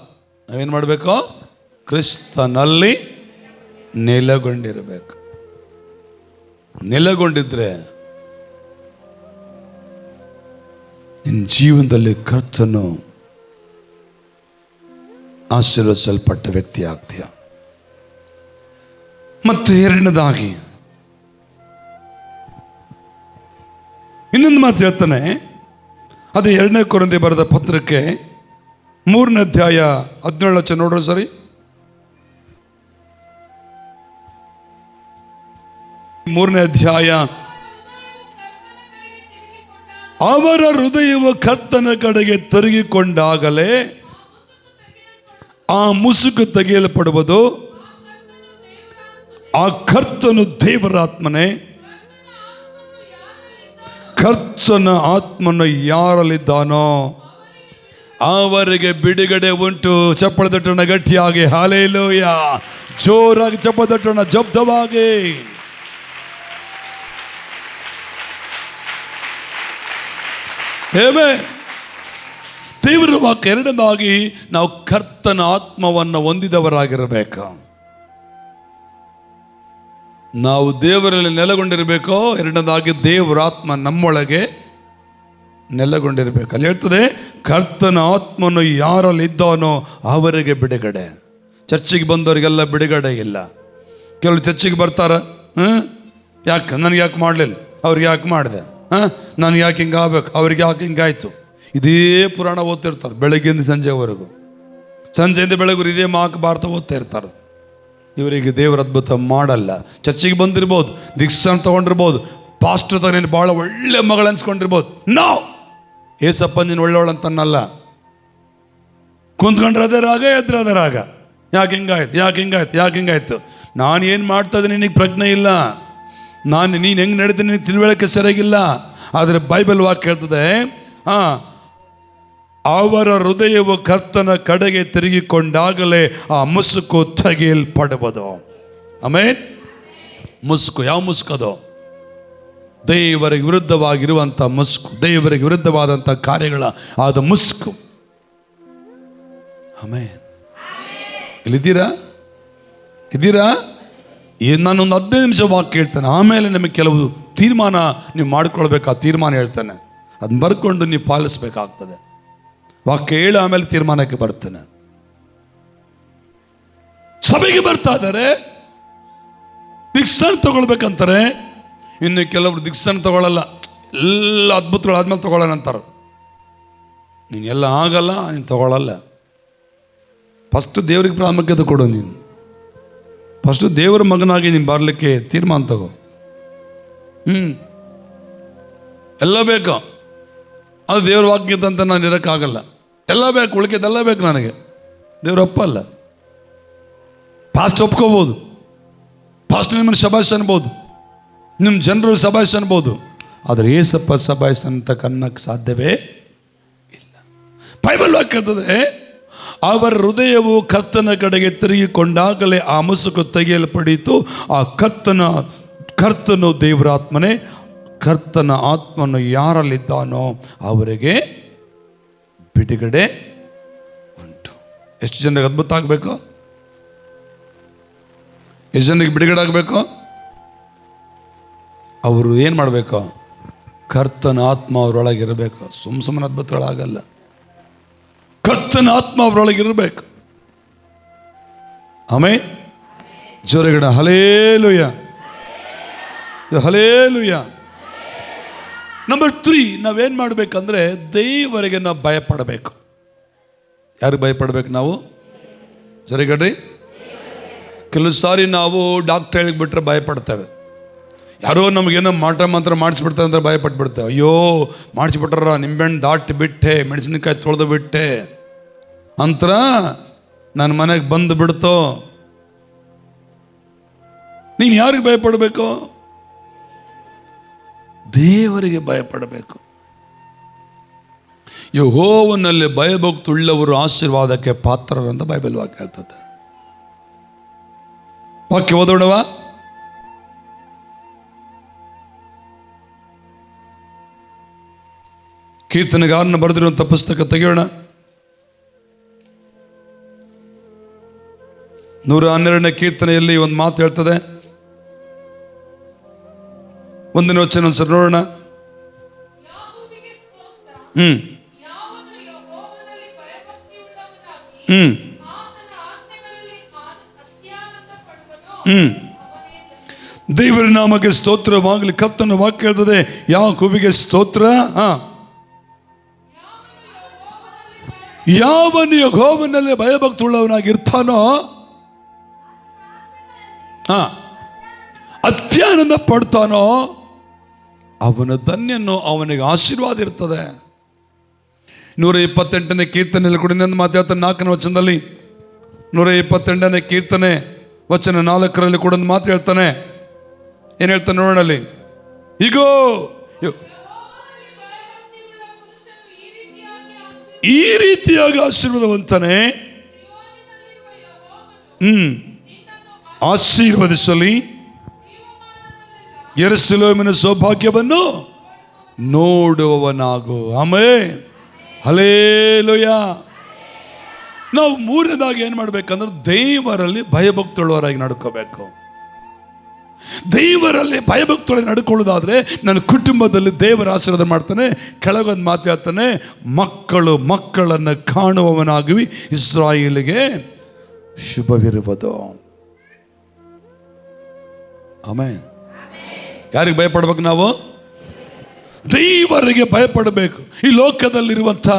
ನಾವೇನು ಮಾಡಬೇಕು? ಕ್ರಿಸ್ತನಲ್ಲಿ ನೆಲೆಗೊಂಡಿರಬೇಕು. ನೆಲೆಗೊಂಡಿದ್ರೆ ನಿನ್ನ ಜೀವನದಲ್ಲಿ ಕರ್ತನು ಆಶೀರ್ವದಿಸಲ್ಪಟ್ಟ ವ್ಯಕ್ತಿ ಆಗ್ತೀಯ. ಮತ್ತು ಎರಡನೇದಾಗಿ ಇನ್ನೊಂದು ಮಾತು ಹೇಳ್ತಾನೆ, ಅದು 2ನೇ ಕೊರಿಂಥಿ ಬರೆದ ಪತ್ರಕ್ಕೆ 3ನೇ ಅಧ್ಯಾಯ 17ನೇ ವಚನ ನೋಡ್ರಿ ಸರಿ. ಮೂರನೇ ಅಧ್ಯಾಯ, ಅವರ ಹೃದಯವು ಕರ್ತನ ಕಡೆಗೆ ತಿರುಗಿಕೊಂಡಾಗಲೇ ಆ ಮುಸುಕು ತೆಗೆಯಲ್ಪಡುವುದು. ಆ ಕರ್ತನು ದೇವರಾತ್ಮನೇ. ಕರ್ತನ ಆತ್ಮನು ಯಾರಲ್ಲಿದ್ದಾನೋ ಅವರಿಗೆ ಬಿಡುಗಡೆ ಉಂಟು. ಚಪ್ಪಳ ತಟ್ಟೋಣ ಗಟ್ಟಿಯಾಗಿ, ಹಲ್ಲೆಲೂಯಾ. ಜೋರಾಗಿ ಚಪ್ಪಳ ತಟ್ಟೋಣ ಜಬ್ದವಾಗಿ. ದೇವರ ವಾಕ್ಯ ಎರಡನೇದಾಗಿ ನಾವು ಕರ್ತನ ಆತ್ಮವನ್ನು ಹೊಂದಿದವರಾಗಿರಬೇಕು. ನಾವು ದೇವರಲ್ಲಿ ನೆಲೆಗೊಂಡಿರಬೇಕು. ಎರಡನೇದಾಗಿ ದೇವರ ಆತ್ಮ ನಮ್ಮೊಳಗೆ ನೆಲೆಗೊಂಡಿರಬೇಕು. ಅಲ್ಲಿ ಹೇಳ್ತದೆ, ಕರ್ತನ ಆತ್ಮನು ಯಾರಲ್ಲಿ ಇದ್ದಾನೋ ಅವರಿಗೆ ಬಿಡುಗಡೆ. ಚರ್ಚಿಗೆ ಬಂದವರಿಗೆಲ್ಲ ಬಿಡುಗಡೆ ಇಲ್ಲ. ಕೆಲವು ಚರ್ಚಿಗೆ ಬರ್ತಾರ, ಯಾಕೆ ನನಗೆ ಯಾಕೆ ಮಾಡಲಿಲ್ಲ, ಅವ್ರಿಗೆ ಯಾಕೆ ಮಾಡಿದೆ, ನಾನು ಯಾಕೆ ಹಿಂಗಾಗಬೇಕು, ಅವ್ರಿಗೆ ಯಾಕೆ ಹಿಂಗಾಯ್ತು, ಇದೇ ಪುರಾಣ ಓದ್ತಿರ್ತಾರೆ ಬೆಳಗ್ಗೆಯಿಂದ ಸಂಜೆವರೆಗೂ. ಸಂಜೆಯಿಂದ ಬೆಳಗ್ಗೆ ಇದೇ ಭಾರತ ಓದ್ತಾ ಇರ್ತಾರೆ. ಇವರಿಗೆ ದೇವರ ಅದ್ಭುತ ಮಾಡಲ್ಲ. ಚರ್ಚಿಗೆ ಬಂದಿರ್ಬೋದು, ದೀಕ್ಷಾನ ತಗೊಂಡಿರ್ಬೋದು, ಪಾಸ್ಟರ್ ನೀನು ಭಾಳ ಒಳ್ಳೆ ಮಗಳು ಅನ್ಸ್ಕೊಂಡಿರ್ಬೋದು. ನಾವು ಏಸಪ್ಪ ನೀನು ಒಳ್ಳೆಯವಳಂತನ್ನಲ್ಲ. ಕುಂತ್ಕೊಂಡ್ರೆ ಅದೇ ರಾಗ, ಎದ್ರೆ ಅದೇ ರಾಗ. ಯಾಕೆ ಹಿಂಗಾಯ್ತು, ಯಾಕೆ ಹಿಂಗಾಯ್ತು, ಯಾಕೆ ಹಿಂಗಾಯ್ತು. ನಾನು ಏನು ಮಾಡ್ತಾ ಇದ್ದೀನಿ ನಿನಗೆ ಪ್ರಜ್ಞೆ ಇಲ್ಲ, ನೀನು ಹೆಂಗೆ ನಡೀತೀನಿ ನಿನಗೆ ತಿಳುವಳಿಕೆ ಸರಿಯಾಗಿಲ್ಲ. ಆದರೆ ಬೈಬಲ್ ವಾಕ್ಯ ಹೇಳ್ತದೆ, ಅವರ ಹೃದಯವು ಕರ್ತನ ಕಡೆಗೆ ತಿರುಗಿಕೊಂಡಾಗಲೇ ಆ ಮುಸುಕು ತೆಗೆಯಲ್ಪಡುವುದು. ಆಮೇಲೆ ಮುಸುಕು, ಯಾವ ಮುಸುಕದು? ದೇವರಿಗೆ ವಿರುದ್ಧವಾಗಿರುವಂಥ ಮುಸುಕು, ದೇವರಿಗೆ ವಿರುದ್ಧವಾದಂಥ ಕಾರ್ಯಗಳ ಆದ ಮುಸುಕು. ಆಮೇಲೆ ಇಲ್ಲಿದ್ದೀರಾ? ಇದ್ದೀರಾ? ನಾನೊಂದು 15 ನಿಮಿಷ ವಾಕ್ಯ ಹೇಳ್ತೇನೆ, ಆಮೇಲೆ ನಿಮಗೆ ಕೆಲವು ತೀರ್ಮಾನ ನೀವು ಮಾಡ್ಕೊಳ್ಬೇಕು. ಆ ತೀರ್ಮಾನ ಹೇಳ್ತೇನೆ, ಅದನ್ನ ಬರ್ಕೊಂಡು ನೀವು ಪಾಲಿಸ್ಬೇಕಾಗ್ತದೆ. ವಾಕ್ಯ ಹೇಳಿ ಆಮೇಲೆ ತೀರ್ಮಾನಕ್ಕೆ ಬರ್ತೇನೆ. ಸಭೆಗೆ ಬರ್ತಾ ಇದ್ದಾರೆ, ದೀಕ್ಷಾನ ತಗೊಳ್ಬೇಕಂತಾರೆ. ಇನ್ನು ಕೆಲವರು ದೀಕ್ಷಾನ ತಗೊಳ್ಳಲ್ಲ, ಎಲ್ಲ ಅದ್ಭುತಗಳು ಆದ್ಮೇಲೆ ತಗೊಳ್ಳೋಣ ಅಂತಾರೆ. ನೀನು ಎಲ್ಲ ಆಗಲ್ಲ, ನೀನು ತಗೊಳ್ಳಲ್ಲ. ಫಸ್ಟ್ ದೇವ್ರಿಗೆ ಪ್ರಾಮುಖ್ಯತೆ ಕೊಡು. ನೀನು ಫಸ್ಟು ದೇವರ ಮಗನಾಗಿ ನೀನು ಬರಲಿಕ್ಕೆ ತೀರ್ಮಾನ ತಗೋ. ಎಲ್ಲ ಬೇಕು, ಅದು ದೇವ್ರ ವಾಕ್ಯತೆ ಅಂತ ನಾನು ಇರೋಕ್ಕಾಗಲ್ಲ. ಎಲ್ಲ ಬೇಕು, ಉಳಿಕೆದೆಲ್ಲ ಬೇಕು ನನಗೆ. ದೇವ್ರ ಒಪ್ಪಲ್ಲ. ಪಾಸ್ಟ್ ಒಪ್ಕೋಬೋದು, ಪಾಸ್ಟ್ ನಿಮ್ಮನ್ನು ಶಬಾಷ್ ಅನ್ಬೋದು, ನಿಮ್ಮ ಜನರು ಶಬಾಷ್ ಅನ್ಬೋದು, ಆದರೆ ಏಸಪ್ಪ ಶಬಾಷ್ ಅಂತ ಕನ್ನಕ್ಕೆ ಸಾಧ್ಯವೇ ಇಲ್ಲ. ಬೈಬಲ್ ವಾಕ್ಯ ಇರ್ತದೆ, ಅವರ ಹೃದಯವು ಕರ್ತನ ಕಡೆಗೆ ತಿರುಗಿಕೊಂಡಾಗಲೇ ಆ ಮುಸುಕು ತೆಗೆಯಲ್ಪಡೀತು. ಆ ಕರ್ತನು ದೇವರಾತ್ಮನೇ. ಕರ್ತನ ಆತ್ಮನು ಯಾರಲ್ಲಿದ್ದಾನೋ ಅವರಿಗೆ ಬಿಡುಗಡೆ ಉಂಟು. ಎಷ್ಟು ಜನರಿಗೆ ಅದ್ಭುತ ಆಗಬೇಕು? ಎಷ್ಟು ಜನರಿಗೆ ಬಿಡುಗಡೆ ಆಗಬೇಕು? ಅವರು ಏನು ಮಾಡಬೇಕು? ಕರ್ತನ ಆತ್ಮ ಅವರೊಳಗಿರಬೇಕು. ಸುಮ್ಮನೆ ಅದ್ಭುತಗಳಾಗಲ್ಲ. ಕರ್ತನ ಆತ್ಮ ಅವರೊಳಗಿರಬೇಕು. ಆಮೇಲೆ ಜೋರಗಡ ಹಲ್ಲೆಲೂಯ, ಹಲ್ಲೆಲೂಯ. ನಂಬರ್ 3, ನಾವೇನು ಮಾಡಬೇಕಂದ್ರೆ ದೇವರಿಗೆ ನಾವು ಭಯಪಡಬೇಕು. ಯಾರಿಗೆ ಭಯಪಡಬೇಕು ನಾವು? ಜೋರಗಡ್ರಿ. ಕೆಲವು ಸಾರಿ ನಾವು ಡಾಕ್ಟರ್ ಹೇಳಿಬಿಟ್ರೆ ಭಯಪಡ್ತೇವೆ. ಯಾರೋ ನಮಗೇನೋ ಮಾಟ ಮಂತ್ರ ಮಾಡಿಸ್ಬಿಡ್ತಾರೆ ಅಂದ್ರೆ ಭಯಪಟ್ಬಿಡ್ತೇವೆ. ಅಯ್ಯೋ ಮಾಡಿಸ್ಬಿಟ್ರ, ನಿಂಬೆಹಣ್ಣು ದಾಟಿ ಬಿಟ್ಟೆ, ಮೆಣಸಿನಕಾಯಿ ತೊಳೆದು ಬಿಟ್ಟೆ ಅಂತರ ನನ್ನ ಮನೆಗೆ ಬಂದು ಬಿಡ್ತೋ. ನೀನು ಯಾರಿಗೆ ಭಯಪಡಬೇಕು? ದೇವರಿಗೆ ಭಯಪಡಬೇಕು. ಯೆಹೋವನಲ್ಲಿ ಭಯಭಕ್ತಿಯುಳ್ಳವರು ಆಶೀರ್ವಾದಕ್ಕೆ ಪಾತ್ರರಂತ ಬೈಬಲ್ ವಾಕ್ಯ ಹೇಳ್ತದೆ. ವಾಕ್ಯ ಓದೋಣವ? ಕೀರ್ತನೆಗಾರನ ಬರೆದಿರುವಂಥ ಪುಸ್ತಕ ತೆಗೆಯೋಣ. 112ನೇ ಕೀರ್ತನೆಯಲ್ಲಿ ಒಂದು ಮಾತು ಹೇಳ್ತದೆ. 1ನೇ ವಚನ ಒಂದ್ಸರಿ ನೋಡೋಣ. ದೇವರ ನಾಮಕ್ಕೆ ಸ್ತೋತ್ರವಾಗಲಿ. ಕರ್ತನ ವಾಕ್ಯ ಹೇಳ್ತದೆ, ಯಾಕೋಬಿಗೆ ಸ್ತೋತ್ರ. ಯಾವನು ಯೆಹೋವನಲ್ಲಿ ಭಯಭಕ್ತಿಯುಳ್ಳವನಾಗಿರ್ತಾನೋ, ಅತ್ಯಾನಂದ ಪಡ್ತಾನೋ, ಅವನ ಧನ್ಯನು, ಅವನಿಗೆ ಆಶೀರ್ವಾದ ಇರ್ತದೆ. 128ನೇ ಕೀರ್ತನೆಯಲ್ಲಿ ಕೂಡ ಇನ್ನೊಂದು ಮಾತಾಡ್ತಾನೆ 4ನೇ ವಚನದಲ್ಲಿ. 128ನೇ ಕೀರ್ತನೆ ವಚನ 4ರಲ್ಲಿ ಕೂಡ ಒಂದು ಮಾತು ಹೇಳ್ತಾನೆ. ಏನು ಹೇಳ್ತಾನೆ ನೋಡಲಿ. ಈಗೋ ಈ ರೀತಿಯಾಗಿ ಆಶೀರ್ವಾದವಂತಾನೆ ಆಶೀರ್ವದಿಸಲಿ, ಯೆರೂಸಲೇಮಿನ ಸೌಭಾಗ್ಯವನ್ನು ನೋಡುವವನಾಗು. Amen, hallelujah. ನಾವು ಮೂರನೇದಾಗಿ ಏನು ಮಾಡ್ಬೇಕಂದ್ರೆ ದೇವರಲ್ಲಿ ಭಯಭಕ್ತಿಯುಳ್ಳವರಾಗಿ ನಡ್ಕೋಬೇಕು. ದೇವರಲ್ಲಿ ಭಯಭಕ್ತಿಯೊಳಗೆ ನಡ್ಕೊಳ್ಳೋದಾದ್ರೆ ನನ್ನ ಕುಟುಂಬದಲ್ಲಿ ದೇವರ ಆಶೀರ್ವಾದ ಮಾಡ್ತಾನೆ. ಕೆಳಗೊಂದು ಮಾತಾಡ್ತಾನೆ, ಮಕ್ಕಳನ್ನು ಕಾಣುವವನಾಗಿ ಇಸ್ರಾಯೇಲಿಗೆ ಶುಭವಿರುವುದು. ಆಮೆನ್. ಯಾರಿಗೆ ಭಯಪಡ್ಬೇಕು ನಾವು? ದೇವರಿಗೆ ಭಯಪಡಬೇಕು. ಈ ಲೋಕದಲ್ಲಿರುವಂಥ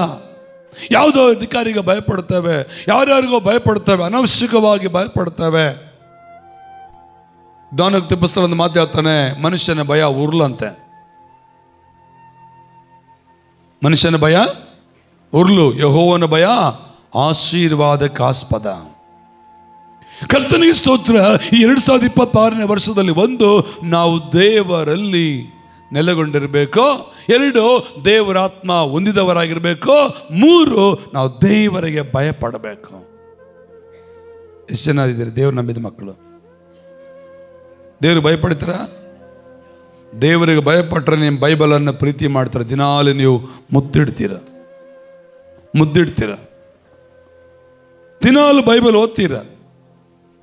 ಯಾವುದೋ ಅಧಿಕಾರಿಗೆ ಭಯಪಡ್ತೇವೆ, ಯಾರ್ಯಾರಿಗೋ ಭಯಪಡ್ತೇವೆ, ಅನವಶ್ಯಕವಾಗಿ ಭಯಪಡ್ತೇವೆ. ಜ್ಞಾನೋಕ್ತಿ ಪುಸ್ತಕ ಒಂದು ಮಾತು ಹೇಳ್ತಾನೆ, ಮನುಷ್ಯನ ಭಯ ಉರುಳಂತೆ. ಮನುಷ್ಯನ ಭಯ ಉರುಳು, ಯೆಹೋವನ ಭಯ ಆಶೀರ್ವಾದಕ್ಕಾಸ್ಪದ. ಕರ್ತನಿಗೆ ಸ್ತೋತ್ರ. ಈ 2026ನೇ ವರ್ಷದಲ್ಲಿ ಒಂದು, ನಾವು ದೇವರಲ್ಲಿ ನೆಲೆಗೊಂಡಿರಬೇಕು. 2, ದೇವರಾತ್ಮ ಹೊಂದಿದವರಾಗಿರಬೇಕು. 3, ನಾವು ದೇವರಿಗೆ ಭಯಪಡಬೇಕು. ಎಷ್ಟು ಜನ ಇದ್ದೀರಿ ದೇವ್ರು ನಂಬಿದ ಮಕ್ಕಳು? ದೇವ್ರಿಗೆ ಭಯಪಡ್ತೀರ? ದೇವರಿಗೆ ಭಯಪಟ್ಟರೆ ನಿಮ್ಮ ಬೈಬಲನ್ನು ಪ್ರೀತಿ ಮಾಡ್ತಾರೆ. ದಿನಾಲು ನೀವು ಮುದ್ದಿಡ್ತೀರ, ದಿನಾಲು ಬೈಬಲ್ ಓದ್ತೀರ,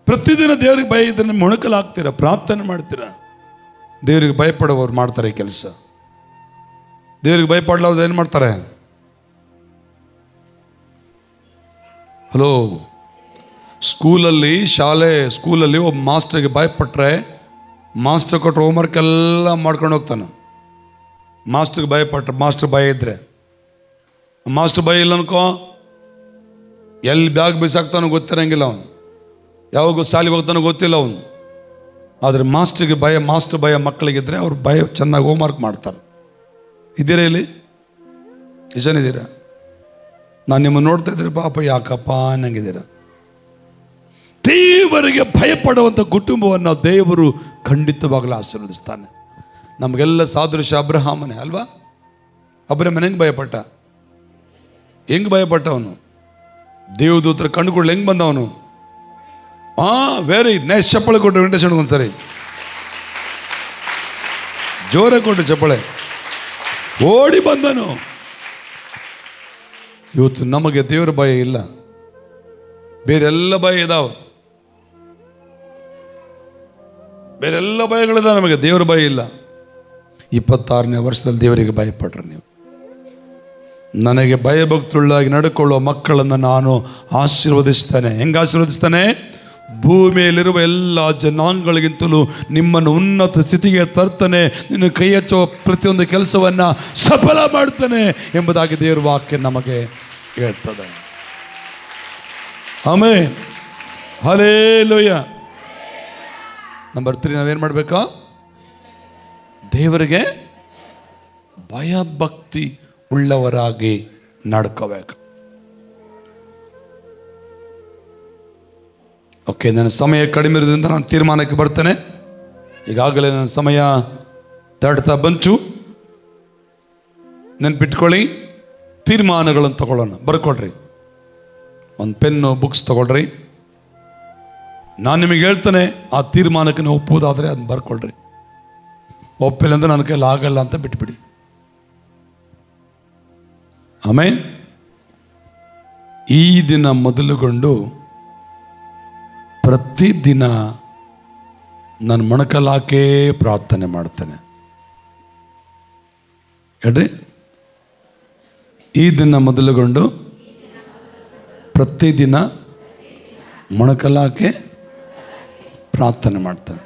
ಪ್ರತಿದಿನ ದೇವರಿಗೆ ಭಯ ಇದ್ರೆ ಮೊಣಕಲಾಗ್ತೀರ, ಪ್ರಾರ್ಥನೆ ಮಾಡ್ತೀರ. ದೇವರಿಗೆ ಭಯಪಡುವವ್ರು ಮಾಡ್ತಾರೆ ಈ ಕೆಲಸ. ದೇವರಿಗೆ ಭಯಪಡಲಾರ್ದು ಏನು ಮಾಡ್ತಾರೆ? ಹಲೋ, ಸ್ಕೂಲಲ್ಲಿ ಒಬ್ಬ ಮಾಸ್ಟರ್ಗೆ ಭಯಪಟ್ಟರೆ, ಮಾಸ್ಟರ್ ಕೊಟ್ಟರೆ ಹೋಮ್ವರ್ಕ್ ಎಲ್ಲ ಮಾಡ್ಕೊಂಡು ಹೋಗ್ತಾನೆ. ಮಾಸ್ಟರ್ಗೆ ಭಯಪಟ್ಟರೆ, ಮಾಸ್ಟರ್ ಭಯ ಇದ್ರೆ, ಮಾಸ್ಟರ್ ಭಯ ಇಲ್ಲ ಅನ್ಕೋ, ಎಲ್ಲಿ ಬ್ಯಾಗ್ ಬಿಸಾಕ್ತಾನೋ ಗೊತ್ತಿರಂಗಿಲ್ಲ ಅವನು, ಯಾವಾಗ ಶಾಲೆಗೆ ಹೋಗ್ತಾನೋ ಗೊತ್ತಿಲ್ಲ ಅವನು. ಆದರೆ ಮಾಸ್ಟರ್ ಭಯ ಮಕ್ಕಳಿಗಿದ್ರೆ ಅವ್ರು ಭಯ ಚೆನ್ನಾಗಿ ಹೋಮ್ವರ್ಕ್ ಮಾಡ್ತಾರೆ. ಇದ್ದೀರಾ ಇಲ್ಲಿ? ಎಷ್ಟು ಜನ ಇದ್ದೀರಾ? ನಾನು ನಿಮ್ಮನ್ನು ನೋಡ್ತಾ ಇದ್ರೆ ಪಾಪ ಯಾಕಪ್ಪ ಅನ್ನಂಗಿದ್ದೀರ. ದೇವರಿಗೆ ಭಯಪಡುವಂಥ ಕುಟುಂಬವನ್ನು ದೇವರು ಖಂಡಿತವಾಗಲೂ ಆಶೀರ್ವದಿಸ್ತಾನೆ. ನಮಗೆಲ್ಲ ಸಾದೃಶ್ಯ ಅಬ್ರಹಾಮನೇ ಅಲ್ವಾ? ಅಬ್ರಹಾಮನ ಹೆಂಗೆ ಭಯಪಟ್ಟ ಅವನು? ದೇವದೂತರ ಕಂಡುಕೊಳ್ಳಿ ಹೆಂಗೆ ಬಂದವನು? Very nice. ಚಪ್ಪಳೆ ಕೊಟ್ಟು ವೆಂಕಟೇಶ್ವರ ಒಂದ್ಸರಿ ಜೋರ ಕೊಟ್ಟು ಚಪ್ಪಳೆ. ಓಡಿ ಬಂದನು. ಇವತ್ತು ನಮಗೆ ದೇವರ ಭಯ ಇಲ್ಲ, ಬೇರೆಲ್ಲ ಭಯ ಇದಾವ, ಬೇರೆಲ್ಲ ಭಯಗಳಿದಾವೆ, ನಮಗೆ ದೇವರ ಭಯ ಇಲ್ಲ. 26ನೇ ವರ್ಷದಲ್ಲಿ ದೇವರಿಗೆ ಭಯಪಟ್ರೆ ನೀವು, ನನಗೆ ಭಯಭಕ್ತುಳ್ಳಾಗಿ ನಡ್ಕೊಳ್ಳುವ ಮಕ್ಕಳನ್ನು ನಾನು ಆಶೀರ್ವದಿಸ್ತೇನೆ. ಹೆಂಗೆ ಆಶೀರ್ವದಿಸ್ತಾನೆ? ಭೂಮಿಯಲ್ಲಿರುವ ಎಲ್ಲ ಜನಾಂಗಗಳಿಗಿಂತಲೂ ನಿಮ್ಮನ್ನು ಉನ್ನತ ಸ್ಥಿತಿಗೆ ತರ್ತಾನೆ, ನಿನ್ನ ಕೈ ಹಚ್ಚುವ ಪ್ರತಿಯೊಂದು ಕೆಲಸವನ್ನು ಸಫಲ ಮಾಡ್ತಾನೆ ಎಂಬುದಾಗಿ ದೇವರ ವಾಕ್ಯ ನಮಗೆ ಹೇಳ್ತದೆ. Amen, hallelujah. ನಂಬರ್ 3, ನಾವೇನು ಮಾಡಬೇಕು? ದೇವರಿಗೆ ಭಯಭಕ್ತಿ ಉಳ್ಳವರಾಗಿ ನಡ್ಕೋಬೇಕು. ಓಕೆ, ನನ್ನ ಸಮಯ ಕಡಿಮೆ ಇರೋದ್ರಿಂದ ನಾನು ತೀರ್ಮಾನಕ್ಕೆ ಬರ್ತೇನೆ. ಈಗಾಗಲೇ ನನ್ನ ಸಮಯ ದಾಟ್ತಾ ಬಂತು. ನೆನ್ಪಿಟ್ಕೊಳ್ಳಿ, ತೀರ್ಮಾನಗಳನ್ನು ತಗೊಳ್ಳೋಣ. ಬರ್ಕೊಳ್ರಿ, ಒಂದು ಪೆನ್ನು, ಬುಕ್ಸ್ ತಗೊಳ್ರಿ. ನಾನು ನಿಮಗೆ ಹೇಳ್ತಾನೆ, ಆ ತೀರ್ಮಾನಕ್ಕೆ ನೀವು ಒಪ್ಪುವುದಾದರೆ ಅದನ್ನ ಬರ್ಕೊಳ್ರಿ. ಒಪ್ಪಿಲ್ಲ ಅಂದ್ರೆ ನನ್ನ ಕೈಯಲ್ಲಿ ಆಗಲ್ಲ ಅಂತ ಬಿಟ್ಬಿಡಿ. ಆಮೇನ್. ಈ ದಿನ ಮೊದಲುಗೊಂಡು ಪ್ರತಿದಿನ ನಾನು ಮೊಣಕಲಾಕೆ ಪ್ರಾರ್ಥನೆ ಮಾಡ್ತೇನೆ. ಹೇಳ್ರಿ, ಈ ದಿನ ಮೊದಲುಗೊಂಡು ಪ್ರತಿದಿನ ಮೊಣಕಲಾಕೆ ಪ್ರಾರ್ಥನೆ ಮಾಡ್ತೇನೆ.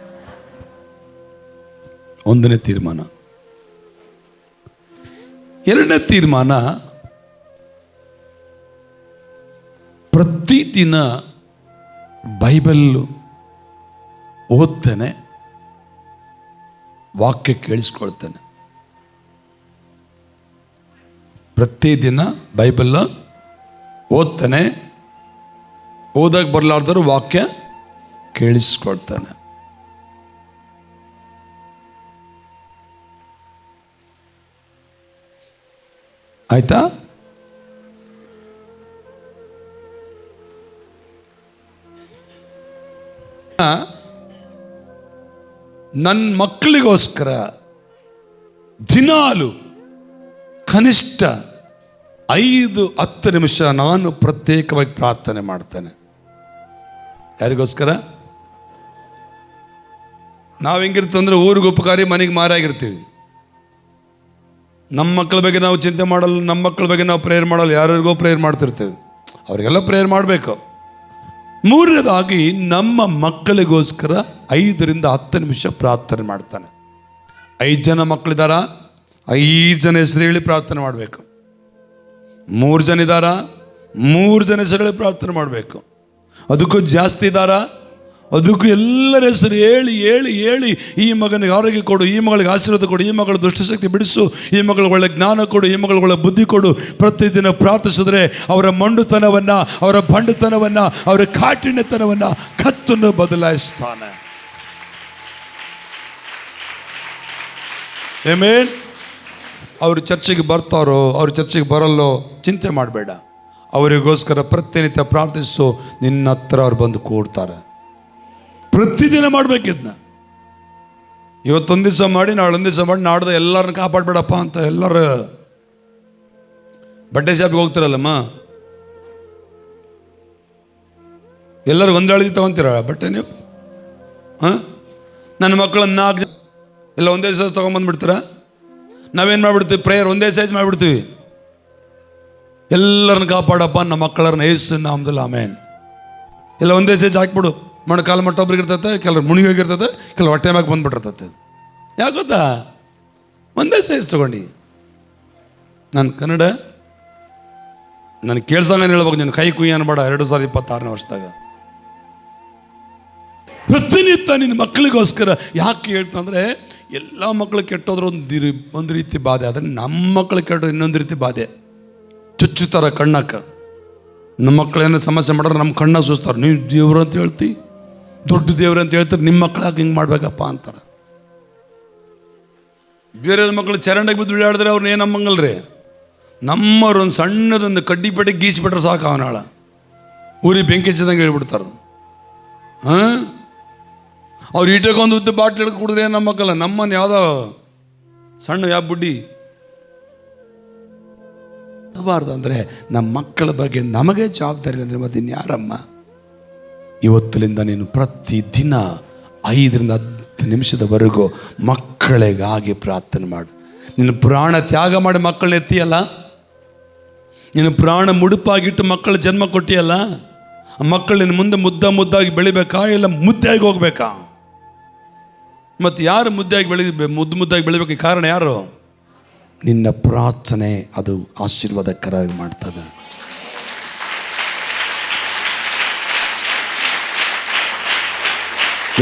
1ನೇ ತೀರ್ಮಾನ. 2ನೇ ತೀರ್ಮಾನ, ಪ್ರತಿದಿನ ಬೈಬಲ್ ಓದ್ತೇನೆ, ವಾಕ್ಯ ಕೇಳಿಸ್ಕೊಳ್ತೇನೆ. ಪ್ರತಿದಿನ ಬೈಬಲ್ ಓದ್ತಾನೆ, ಓದಕ್ಕೆ ಬರಲಾರ್ದರೂ ವಾಕ್ಯ ಕೇಳಿಸ್ಕೊಳ್ತಾನೆ. ಆಯ್ತಾ? ನನ್ನ ಮಕ್ಕಳಿಗೋಸ್ಕರ ದಿನಾಲು ಕನಿಷ್ಠ 5-10 ನಿಮಿಷ ನಾನು ಪ್ರತ್ಯೇಕವಾಗಿ ಪ್ರಾರ್ಥನೆ ಮಾಡ್ತೇನೆ. ಯಾರಿಗೋಸ್ಕರ? ನಾವು ಹೆಂಗಿರ್ತಂದ್ರೆ ಊರಿಗೆ ಉಪಕಾರಿ, ಮನೆಗೆ ಮಾರಾಗಿರ್ತೀವಿ. ನಮ್ಮ ಮಕ್ಕಳ ಬಗ್ಗೆ ನಾವು ಚಿಂತೆ ಮಾಡಲ್ಲ, ನಮ್ಮ ಮಕ್ಕಳ ಬಗ್ಗೆ ನಾವು ಪ್ರೇಯರ್ ಮಾಡಲ್ಲ, ಯಾರಿಗೋ ಪ್ರೇಯರ್ ಮಾಡ್ತಿರ್ತೀವಿ. ಅವರಿಗೆಲ್ಲ ಪ್ರೇಯರ್ ಮಾಡಬೇಕು. 3ನೇದಾಗಿ ನಮ್ಮ ಮಕ್ಕಳಿಗೋಸ್ಕರ 5-10 ನಿಮಿಷ ಪ್ರಾರ್ಥನೆ ಮಾಡ್ತಾನೆ. 5 ಜನ ಮಕ್ಕಳಿದಾರ, 5 ಜನ ಹೆಸರು ಹೇಳಿ ಪ್ರಾರ್ಥನೆ ಮಾಡಬೇಕು. 3 ಜನ ಇದ್ದಾರಾ? 3 ಜನ ಹೆಸರು ಹೇಳಿ ಪ್ರಾರ್ಥನೆ ಮಾಡಬೇಕು. ಅದಕ್ಕೂ ಜಾಸ್ತಿ ಇದ್ದಾರಾ? ಅದಕ್ಕೂ ಎಲ್ಲರ ಹೆಸರು ಹೇಳಿ ಹೇಳಿ ಹೇಳಿ ಈ ಮಗನಿಗೆ ಆರೋಗ್ಯ ಕೊಡು, ಈ ಮಗಳಿಗೆ ಆಶೀರ್ವಾದ ಕೊಡು, ಈ ಮಗಳ ದುಷ್ಟಶಕ್ತಿ ಬಿಡಿಸು, ಈ ಮಗಳಿಗೆ ಒಳ್ಳೆ ಜ್ಞಾನ ಕೊಡು, ಈ ಮಗಳಿಗೆ ಒಳ್ಳೆ ಬುದ್ಧಿ ಕೊಡು. ಪ್ರತಿದಿನ ಪ್ರಾರ್ಥಿಸಿದ್ರೆ ಅವರ ಮಂಡುತನವನ್ನ, ಅವರ ಬಂಡುತನವನ್ನ, ಅವರ ಕಾಠಿಣ್ಯತನವನ್ನ ಕತ್ತನ್ನು ಬದಲಾಯಿಸ್ತಾನೆ. ಆಮೆನ್. ಅವರು ಚರ್ಚೆಗೆ ಬರ್ತಾರೋ ಅವ್ರು ಚರ್ಚೆಗೆ ಬರಲ್ಲೋ ಚಿಂತೆ ಮಾಡಬೇಡ. ಅವರಿಗೋಸ್ಕರ ಪ್ರತಿನಿತ್ಯ ಪ್ರಾರ್ಥಿಸು. ನಿನ್ನ ಹತ್ರ ಅವ್ರು ಬಂದು ಕೂಡ್ತಾರೆ. ಪ್ರತಿದಿನ ಮಾಡ್ಬೇಕಿದ್ನ. ಇವತ್ತೊಂದು ದಿವಸ ಮಾಡಿ, ನಾಳೆ ಒಂದು ದಿವಸ ಮಾಡಿ, ನಾಡ್ದು ಎಲ್ಲರನ್ನ ಕಾಪಾಡಬೇಡಪ್ಪ ಅಂತ ಎಲ್ಲರೂ ಬಟ್ಟೆ ಶಾಪಿಗೆ ಹೋಗ್ತಿರಲ್ಲಮ್ಮ, ಎಲ್ಲರೂ ಒಂದು ಹಳದಿ ತಗೊಂತೀರ ಬಟ್ಟೆ ನೀವು? ನನ್ನ ಮಕ್ಕಳನ್ನ 4 ಜನ ಎಲ್ಲ ಒಂದೇ ಸೈಜ್ ತೊಗೊಂಬಂದ್ಬಿಡ್ತೀರ. ನಾವೇನು ಮಾಡ್ಬಿಡ್ತೀವಿ? ಪ್ರೇಯರ್ ಒಂದೇ ಸೈಜ್ ಮಾಡಿಬಿಡ್ತೀವಿ. ಎಲ್ಲರನ್ನ ಕಾಪಾಡಪ್ಪ ನಮ್ಮ ಮಕ್ಕಳನ್ನ ಯೇಸು ನಾಮದಲ್ಲಿ ಆಮೆನ್. ಎಲ್ಲ ಒಂದೇ ಸೈಜ್ ಹಾಕ್ಬಿಡು. ಮೊಣಕಾಲು ಮಟ್ಟ ಒಬ್ರಿಗೆ ಇರ್ತೈತೆ, ಕೆಲವ್ರು ಮುಣಿಗೆ ಹೋಗಿರ್ತೈತೆ, ಕೆಲವು ಹೊಟ್ಟೆ ಮ್ಯಾಗ ಬಂದ್ಬಿಟ್ಟಿರ್ತೈತೆ. ಯಾಕೆ ಗೊತ್ತಾ? ಒಂದೇ ಸೈಜ್ ತಗೊಂಡು. ನಾನು ಕನ್ನಡ ನನಗೆ ಕೇಳ್ಸಂಗ ಹೇಳ್ಬೇಕು, ನೀನು ಕೈ ಕುಯ್ಯ ಅನ್ಬೇಡ. 2026ನೇ ವರ್ಷದಾಗ ಪ್ರತಿನಿತ್ಯ ನಿನ್ನ ಮಕ್ಕಳಿಗೋಸ್ಕರ ಯಾಕೆ ಹೇಳ್ತಂದ್ರೆ, ಎಲ್ಲ ಮಕ್ಕಳು ಕೆಟ್ಟೋದ್ರೆ ಒಂದು ರೀತಿ ಬಾಧೆ, ಆದರೆ ನಮ್ಮ ಮಕ್ಕಳು ಕೆಟ್ಟೋದ್ರೆ ಇನ್ನೊಂದು ರೀತಿ ಬಾಧೆ. ಚುಚ್ಚುತ್ತಾರೆ ಕಣ್ಣಕ್ಕ. ನಮ್ಮ ಮಕ್ಕಳು ಏನೋ ಸಮಸ್ಯೆ ಮಾಡಿದ್ರೆ ನಮ್ಮ ಕಣ್ಣಾಗ ಸುಸ್ತಾರೆ. ನೀವು ದೇವ್ರು ಅಂತ ಹೇಳ್ತಿ, ದೊಡ್ಡ ದೇವ್ರು ಅಂತ ಹೇಳ್ತಾರೆ, ನಿಮ್ಮ ಮಕ್ಕಳಾಗ ಹಿಂಗೆ ಮಾಡ್ಬೇಕಪ್ಪ ಅಂತಾರೆ. ಬೇರೆ ಮಕ್ಕಳು ಚರಂಡಾಗಿ ಬಿದ್ದು ಬಿಡಾಡಿದ್ರೆ ಅವ್ರನ್ನ ಏನು ನಮ್ಮಂಗಲ್ರಿ. ನಮ್ಮವ್ರು ಒಂದು ಸಣ್ಣದೊಂದು ಕಡ್ಡಿ ಪೆಟ್ಟಿ ಗೀಸಿಬಿಟ್ರೆ ಸಾಕು, ಅವನಾಳ ಊರಿ ಬೆಂಕಿ ಹಚ್ಚಿದಂಗೆ ಹೇಳ್ಬಿಡ್ತಾರೆ. ಅವ್ರು ಈಟಕ್ಕೊಂದು ಉದ್ದ ಬಾಟ್ಲಿ ಹಿಡ್ದು ಕುಡಿದ್ರೆ ನಮ್ಮ ಮಕ್ಕಳ. ನಮ್ಮನ್ನು ಯಾವುದೋ ಸಣ್ಣ ಯಾವ ಬುಡ್ಡಿ ಆಗಬಾರ್ದು. ಅಂದರೆ ನಮ್ಮ ಮಕ್ಕಳ ಬಗ್ಗೆ ನಮಗೆ ಜವಾಬ್ದಾರಿ ಅಂದರೆ ಮತ್ತೆ ಇನ್ಯಾರಮ್ಮ? ಇವತ್ತಿನಿಂದ ನೀನು ಪ್ರತಿದಿನ 5ರಿಂದ 10 ನಿಮಿಷದವರೆಗೂ ಮಕ್ಕಳಿಗಾಗಿ ಪ್ರಾರ್ಥನೆ ಮಾಡು. ನೀನು ಪ್ರಾಣ ತ್ಯಾಗ ಮಾಡಿ ಮಕ್ಕಳನ್ನ ಎತ್ತಿಯಲ್ಲ, ನೀನು ಪ್ರಾಣ ಮುಡುಪಾಗಿಟ್ಟು ಮಕ್ಕಳ ಜನ್ಮ ಕೊಟ್ಟಿಯಲ್ಲ, ಆ ಮಕ್ಕಳು ನಿನ್ನ ಮುಂದೆ ಮುದ್ದಾಗಿ ಬೆಳಿಬೇಕಾ ಇಲ್ಲ ಮುದ್ದೆಯಾಗಿ ಹೋಗ್ಬೇಕಾ? ಮತ್ತು ಯಾರು ಮುದ್ದಾಗಿ ಬೆಳಿಬೇಕು? ಕಾರಣ ಯಾರು? ನಿನ್ನ ಪ್ರಾರ್ಥನೆ ಅದು ಆಶೀರ್ವಾದಕರವಾಗಿ ಮಾಡ್ತದೆ.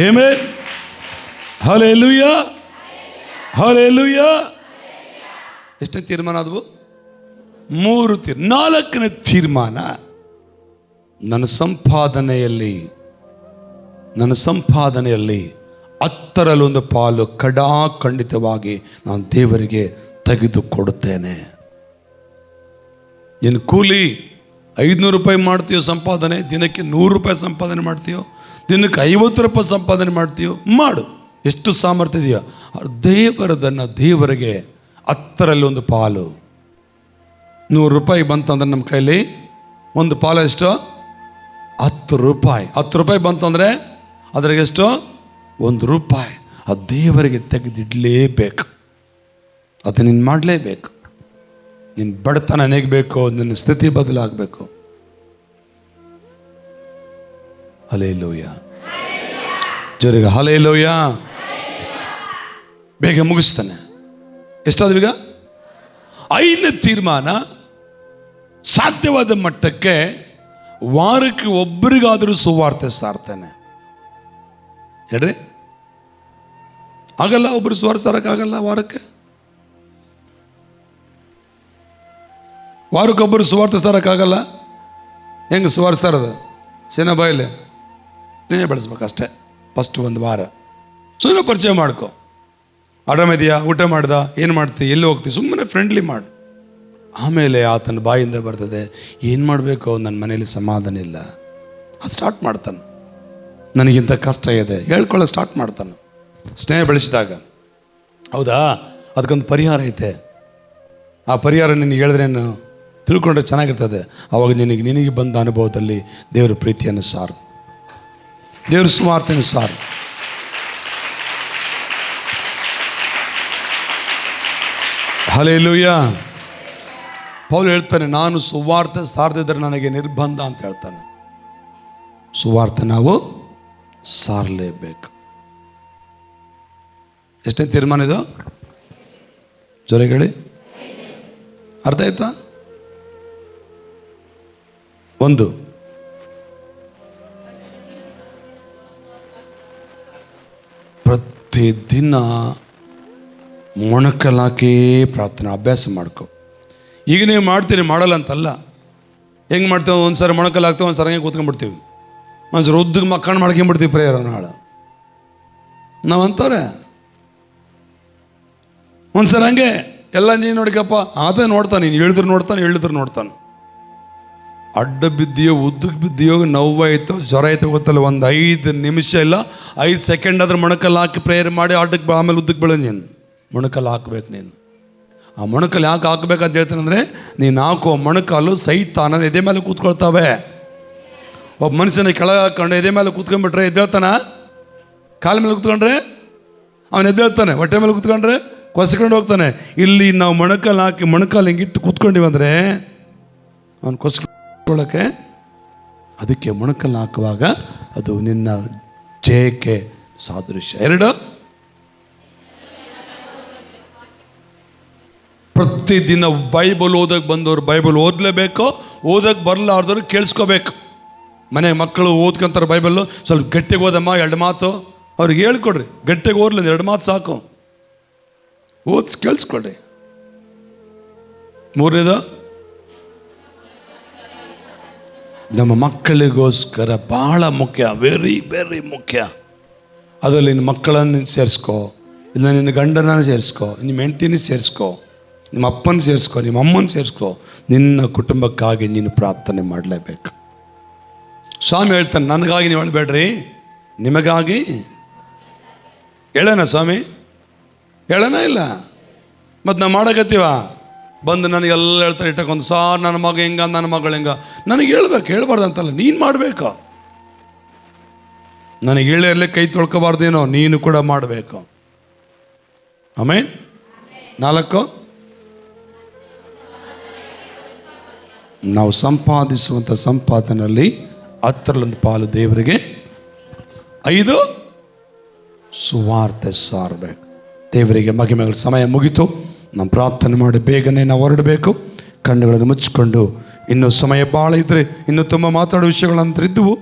ಆಮೆನ್. Hallelujah, hallelujah. ಎಷ್ಟನೇ ತೀರ್ಮಾನ ಆದವು? 3 4ನೇ ತೀರ್ಮಾನ, ನನ್ನ ಸಂಪಾದನೆಯಲ್ಲಿ 10ರಲ್ಲೊಂದು ಪಾಲು ಖಂಡಿತವಾಗಿ ನಾನು ದೇವರಿಗೆ ತೆಗೆದುಕೊಡುತ್ತೇನೆ. ನಿನ್ನ ಕೂಲಿ 500 ರೂಪಾಯಿ ಮಾಡ್ತೀಯೋ ಸಂಪಾದನೆ, ದಿನಕ್ಕೆ 100 ರೂಪಾಯಿ ಸಂಪಾದನೆ ಮಾಡ್ತೀಯೋ, ದಿನಕ್ಕೆ 50 ರೂಪಾಯಿ ಸಂಪಾದನೆ ಮಾಡ್ತೀಯೋ, ಮಾಡು. ಎಷ್ಟು ಸಾಮರ್ಥ್ಯ ಇದೆಯೋ ದೇವರಿಗೆ 10ರಲ್ಲೊಂದು ಪಾಲು. 100 ರೂಪಾಯಿ ಬಂತಂದ್ರೆ ನಮ್ಮ ಕೈಲಿ ಒಂದು ಪಾಲು ಎಷ್ಟು? 10 ರೂಪಾಯಿ. 10 ರೂಪಾಯಿ ಬಂತಂದರೆ ಅದ್ರಾಗೆ ಎಷ್ಟು? 1 ರೂಪಾಯಿ. ಆ ದೇವರಿಗೆ ತೆಗೆದಿಡಲೇಬೇಕು. ಅದು ನೀನು ಮಾಡಲೇಬೇಕು. ನಿನ್ನ ಬಡತನ ನೆಗಬೇಕು, ನಿನ್ನ ಸ್ಥಿತಿ ಬದಲಾಗಬೇಕು. ಹಲ್ಲೆಲೂಯಾ, ಜೋರಿಗೆ ಹಲ್ಲೆಲೂಯಾ. ಬೇಗ ಮುಗಿಸ್ತಾನೆ. ಎಷ್ಟಾದ್ರೂ ಈಗ 5ನೇ ತೀರ್ಮಾನ, ಸಾಧ್ಯವಾದ ಮಟ್ಟಕ್ಕೆ ವಾರಕ್ಕೆ ಒಬ್ಬರಿಗಾದರೂ ಸುವಾರ್ತೆ ಸಾರ್ತಾನೆ. ಹೇಳ್ರಿ, ಆಗಲ್ಲ? ಒಬ್ಬರು ಸುವಾರ್ತೆ ಸಾರಕ್ಕಾಗಲ್ಲ? ವಾರಕ್ಕೊಬ್ಬರು ಸುವಾರ್ತೆ ಸಾರಕ್ಕಾಗಲ್ಲ. ಹೆಂಗೆ ಸುವಾರ್ತೆ ಸಾರೋದು? ಸೇನಾ ಬಾಯಿಲೆ ನೀನೇ ಬೆಳೆಸ್ಬೇಕಷ್ಟೇ. ಫಸ್ಟ್ 1 ವಾರ ಸುಮ್ಮನೆ ಪರಿಚಯ ಮಾಡ್ಕೊ. ಆರಾಮಿದೆಯಾ, ಊಟ ಮಾಡ್ದ, ಏನು ಮಾಡ್ತೀವಿ, ಎಲ್ಲಿ ಹೋಗ್ತೀವಿ, ಸುಮ್ಮನೆ ಫ್ರೆಂಡ್ಲಿ ಮಾಡು. ಆಮೇಲೆ ಆತನ ಬಾಯಿಂದ ಬರ್ತದೆ, ಏನು ಮಾಡಬೇಕು, ನನ್ನ ಮನೇಲಿ ಸಮಾಧಾನ ಇಲ್ಲ, ಅದು ಸ್ಟಾರ್ಟ್ ಮಾಡ್ತಾನೆ. ನನಗಿಂತ ಕಷ್ಟ ಇದೆ ಹೇಳ್ಕೊಳ್ಳೋಕೆ ಸ್ಟಾರ್ಟ್ ಮಾಡ್ತಾನೆ. ಸ್ನೇಹ ಬೆಳೆಸಿದಾಗ, ಹೌದಾ, ಅದಕ್ಕೊಂದು ಪರಿಹಾರ ಐತೆ, ಆ ಪರಿಹಾರ ನಿನಗೆ ಹೇಳಿದ್ರೇನು ತಿಳ್ಕೊಂಡ್ರೆ ಚೆನ್ನಾಗಿರ್ತದೆ. ಆವಾಗ ನಿನಗೆ ಬಂದ ಅನುಭವದಲ್ಲಿ ದೇವರ ಪ್ರೀತಿಯನ್ನು ಸಾರು, ದೇವ್ರ ಸುವಾರ್ತೆಯನ್ನು ಸಾರು. ಹಲ್ಲೆಲೂಯಾ. ಪೌಲ್ ಹೇಳ್ತಾನೆ, ನಾನು ಸುವಾರ್ತೆ ಸಾರದಿದ್ದರೆ ನನಗೆ ನಿರ್ಬಂಧ ಅಂತ ಹೇಳ್ತಾನೆ. ಸುವಾರ್ತೆ ನಾವು ಸಾರಲೇಬೇಕು. ಎಷ್ಟನೇ ತೀರ್ಮಾನ ಇದು? ಜೊರೆಗಳಿ ಅರ್ಥ ಆಯ್ತಾ? 1, ಪ್ರತಿದಿನ ಮೊಣಕಲಾಕಿ ಪ್ರಾರ್ಥನೆ ಅಭ್ಯಾಸ ಮಾಡ್ಕೊ. ಈಗ ನೀವು ಮಾಡ್ತೀರಿ, ಮಾಡಲ್ಲ ಅಂತಲ್ಲ. ಹೆಂಗೆ ಮಾಡ್ತೇವೆ? ಒಂದು ಸಾರಿ ಮೊಣಕಲ್ಲಾಗ್ತೇವೆ, ಒಂದು ಸಾರಿ ಹಂಗೆ ಕೂತ್ಕೊಂಡ್ಬಿಡ್ತೀವಿ, ಒಂದು ಸಾರಿ ಉದ್ದಕ್ಕೆ ಮಕ್ಕಳು ಮಾಡ್ಕೊಂಡ್ಬಿಡ್ತೀವಿ ಪ್ರೇಯರ್ ನಾಳೆ. ನಾವು ಅಂತಾರೆ ಒಂದು ಸರಿ ಹಂಗೆ ಎಲ್ಲ ನೀನು ನೋಡಿಕಪ್ಪ ಅದೇ ನೋಡ್ತಾನೆ, ನೀನು ಹೇಳಿದ್ರು ನೋಡ್ತಾನೆ. ಅಡ್ಡ ಬಿದ್ದೀಯೋ ಉದ್ದಕ್ಕೆ ಬಿದ್ದೀಯೋ, ನೋವಾಯ್ತು ಜ್ವರ ಆಯ್ತು ಗೊತ್ತಲ್ಲ, ಒಂದು 5 ನಿಮಿಷ ಇಲ್ಲ 5 ಸೆಕೆಂಡ್ ಆದ್ರೆ ಮೊಣಕಲ್ಲಿ ಹಾಕಿ ಪ್ರೇಯರ್ ಮಾಡಿ ಅಡ್ಡಕ್ಕೆ ಆಮೇಲೆ ಉದ್ದಕ್ಕೆ ಬೆಳೆ. ನೀನು ಮೊಣಕಲ್ಲಿ ಹಾಕ್ಬೇಕು. ನೀನು ಆ ಮೊಣಕಲ್ಲಿ ಯಾಕೆ ಹಾಕ್ಬೇಕಂತ ಹೇಳ್ತಾನೆ ಅಂದರೆ, ನೀನು ಹಾಕೋ ಮೊಣಕಾಲು ಸೈತಾನ ಎದೆ ಮೇಲೆ ಕೂತ್ಕೊಳ್ತಾವೆ. ಒಬ್ಬ ಮನುಷ್ಯನ ಕೆಳಗೆ ಹಾಕೊಂಡು ಎದೆ ಮೇಲೆ ಕೂತ್ಕೊಂಡ್ಬಿಟ್ರೆ ಎದ್ದೇಳ್ತಾನ? ಕಾಲ ಮೇಲೆ ಕೂತ್ಕೊಂಡ್ರೆ ಅವನು ಎದ್ದೇಳ್ತಾನೆ, ಹೊಟ್ಟೆ ಮೇಲೆ ಕೂತ್ಕೊಂಡ್ರೆ ಕೊಸ್ಕೊಂಡು ಹೋಗ್ತಾನೆ. ಇಲ್ಲಿ ನಾವು ಮೊಣಕಾಲು ಹಾಕಿ ಮೊಣಕಾಲು ಹಿಂಗಿಟ್ಟು ಕೂತ್ಕೊಂಡಿವಂದರೆ ಅವನು ಕೊಸ್ಕೊಳ್ಳೋಕ್ಕೆ. ಅದಕ್ಕೆ ಮೊಣಕಲ್ಲು ಹಾಕುವಾಗ ಅದು ನಿನ್ನ ಜಯಕ್ಕೆ ಸಾದೃಶ್ಯ. 2, ಪ್ರತಿದಿನ ಬೈಬಲ್ ಓದಕ್ಕೆ ಬಂದವರು ಬೈಬಲ್ ಓದಲೇಬೇಕು, ಓದಕ್ಕೆ ಬರಲಾರ್ದವ್ರು ಕೇಳಿಸ್ಕೋಬೇಕು. ಮನೆಗೆ ಮಕ್ಕಳು ಓದ್ಕೊಂತಾರೆ ಬೈಬಲ್ಲು, ಸ್ವಲ್ಪ ಗಟ್ಟಿಗೆ ಓದಮ್ಮ 2 ಮಾತು ಅವ್ರಿಗೆ ಹೇಳ್ಕೊಡ್ರಿ. ಗಟ್ಟಿಗೆ ಓದ್ಲಿ 2 ಮಾತು ಸಾಕು, ಓದಿಸಿ ಕೇಳಿಸ್ಕೊಡ್ರಿ. 3ನೇದು, ನಮ್ಮ ಮಕ್ಕಳಿಗೋಸ್ಕರ ಬಹಳ ಮುಖ್ಯ, ವೆರಿ ವೆರಿ ಮುಖ್ಯ. ಅದರಲ್ಲಿ ನಿನ್ನ ಮಕ್ಕಳನ್ನು ಸೇರಿಸ್ಕೊ, ಇಲ್ಲ ನಿನ್ನ ಗಂಡನ ಸೇರಿಸ್ಕೊ, ನಿಮ್ಮ ಹೆಂಡತಿನ ಸೇರಿಸ್ಕೊ, ನಿಮ್ಮ ಅಪ್ಪನ ಸೇರಿಸ್ಕೊ, ನಿಮ್ಮ ಅಮ್ಮನ ಸೇರಿಸ್ಕೊ. ನಿನ್ನ ಕುಟುಂಬಕ್ಕಾಗಿ ನೀನು ಪ್ರಾರ್ಥನೆ ಮಾಡಲೇಬೇಕು. ಸ್ವಾಮಿ ಹೇಳ್ತಾನೆ, ನನಗಾಗಿ ನೀವು ಹೇಳಬೇಡ್ರಿ, ನಿಮಗಾಗಿ ಹೇಳೋಣ. ಸ್ವಾಮಿ ಹೇಳೋಣ ಇಲ್ಲ? ಮತ್ತು ನಾವು ಮಾಡಕತ್ತೀವ? ಬಂದು ನನಗೆಲ್ಲ ಹೇಳ್ತಾರೆ ಇಟ್ಟಕ್ಕೊಂದು ಸಾರ್ ನನ್ನ ಮಗ ಹೆಂಗ, ನನ್ನ ಮಗಳು ಹೆಂಗ. ನನಗೆ ಹೇಳ್ಬೇಕು, ಹೇಳ್ಬಾರ್ದು ಅಂತಲ್ಲ, ನೀನು ಮಾಡಬೇಕು. ನನಗೆ ಹೇಳಿರಲಿ ಕೈ ತೊಳ್ಕೊಬಾರ್ದೇನೋ, ನೀನು ಕೂಡ ಮಾಡಬೇಕು. ಆಮೇಲೆ 4, ನಾವು ಸಂಪಾದಿಸುವಂಥ ಸಂಪಾದನೆಯಲ್ಲಿ 10ರಲ್ಲಿ ಪಾಲು ದೇವರಿಗೆ. 5, ಸುವಾರ್ತೆ ಸಾರಬೇಕು. ದೇವರಿಗೆ ಮಹಿಮೆಗಳ ಸಮಯ ಮುಗಿತು. ನಾವು ಪ್ರಾರ್ಥನೆ ಮಾಡಿ ಬೇಗನೆ ನಾವು ಹೊರಡಬೇಕು. ಕಣ್ಣುಗಳನ್ನು ಮುಚ್ಚಿಕೊಂಡು, ಇನ್ನೂ ಸಮಯ ಭಾಳ ಇದ್ದರೆ ಇನ್ನೂ ತುಂಬ ಮಾತಾಡೋ ವಿಷಯಗಳಂತರಿದ್ದವು.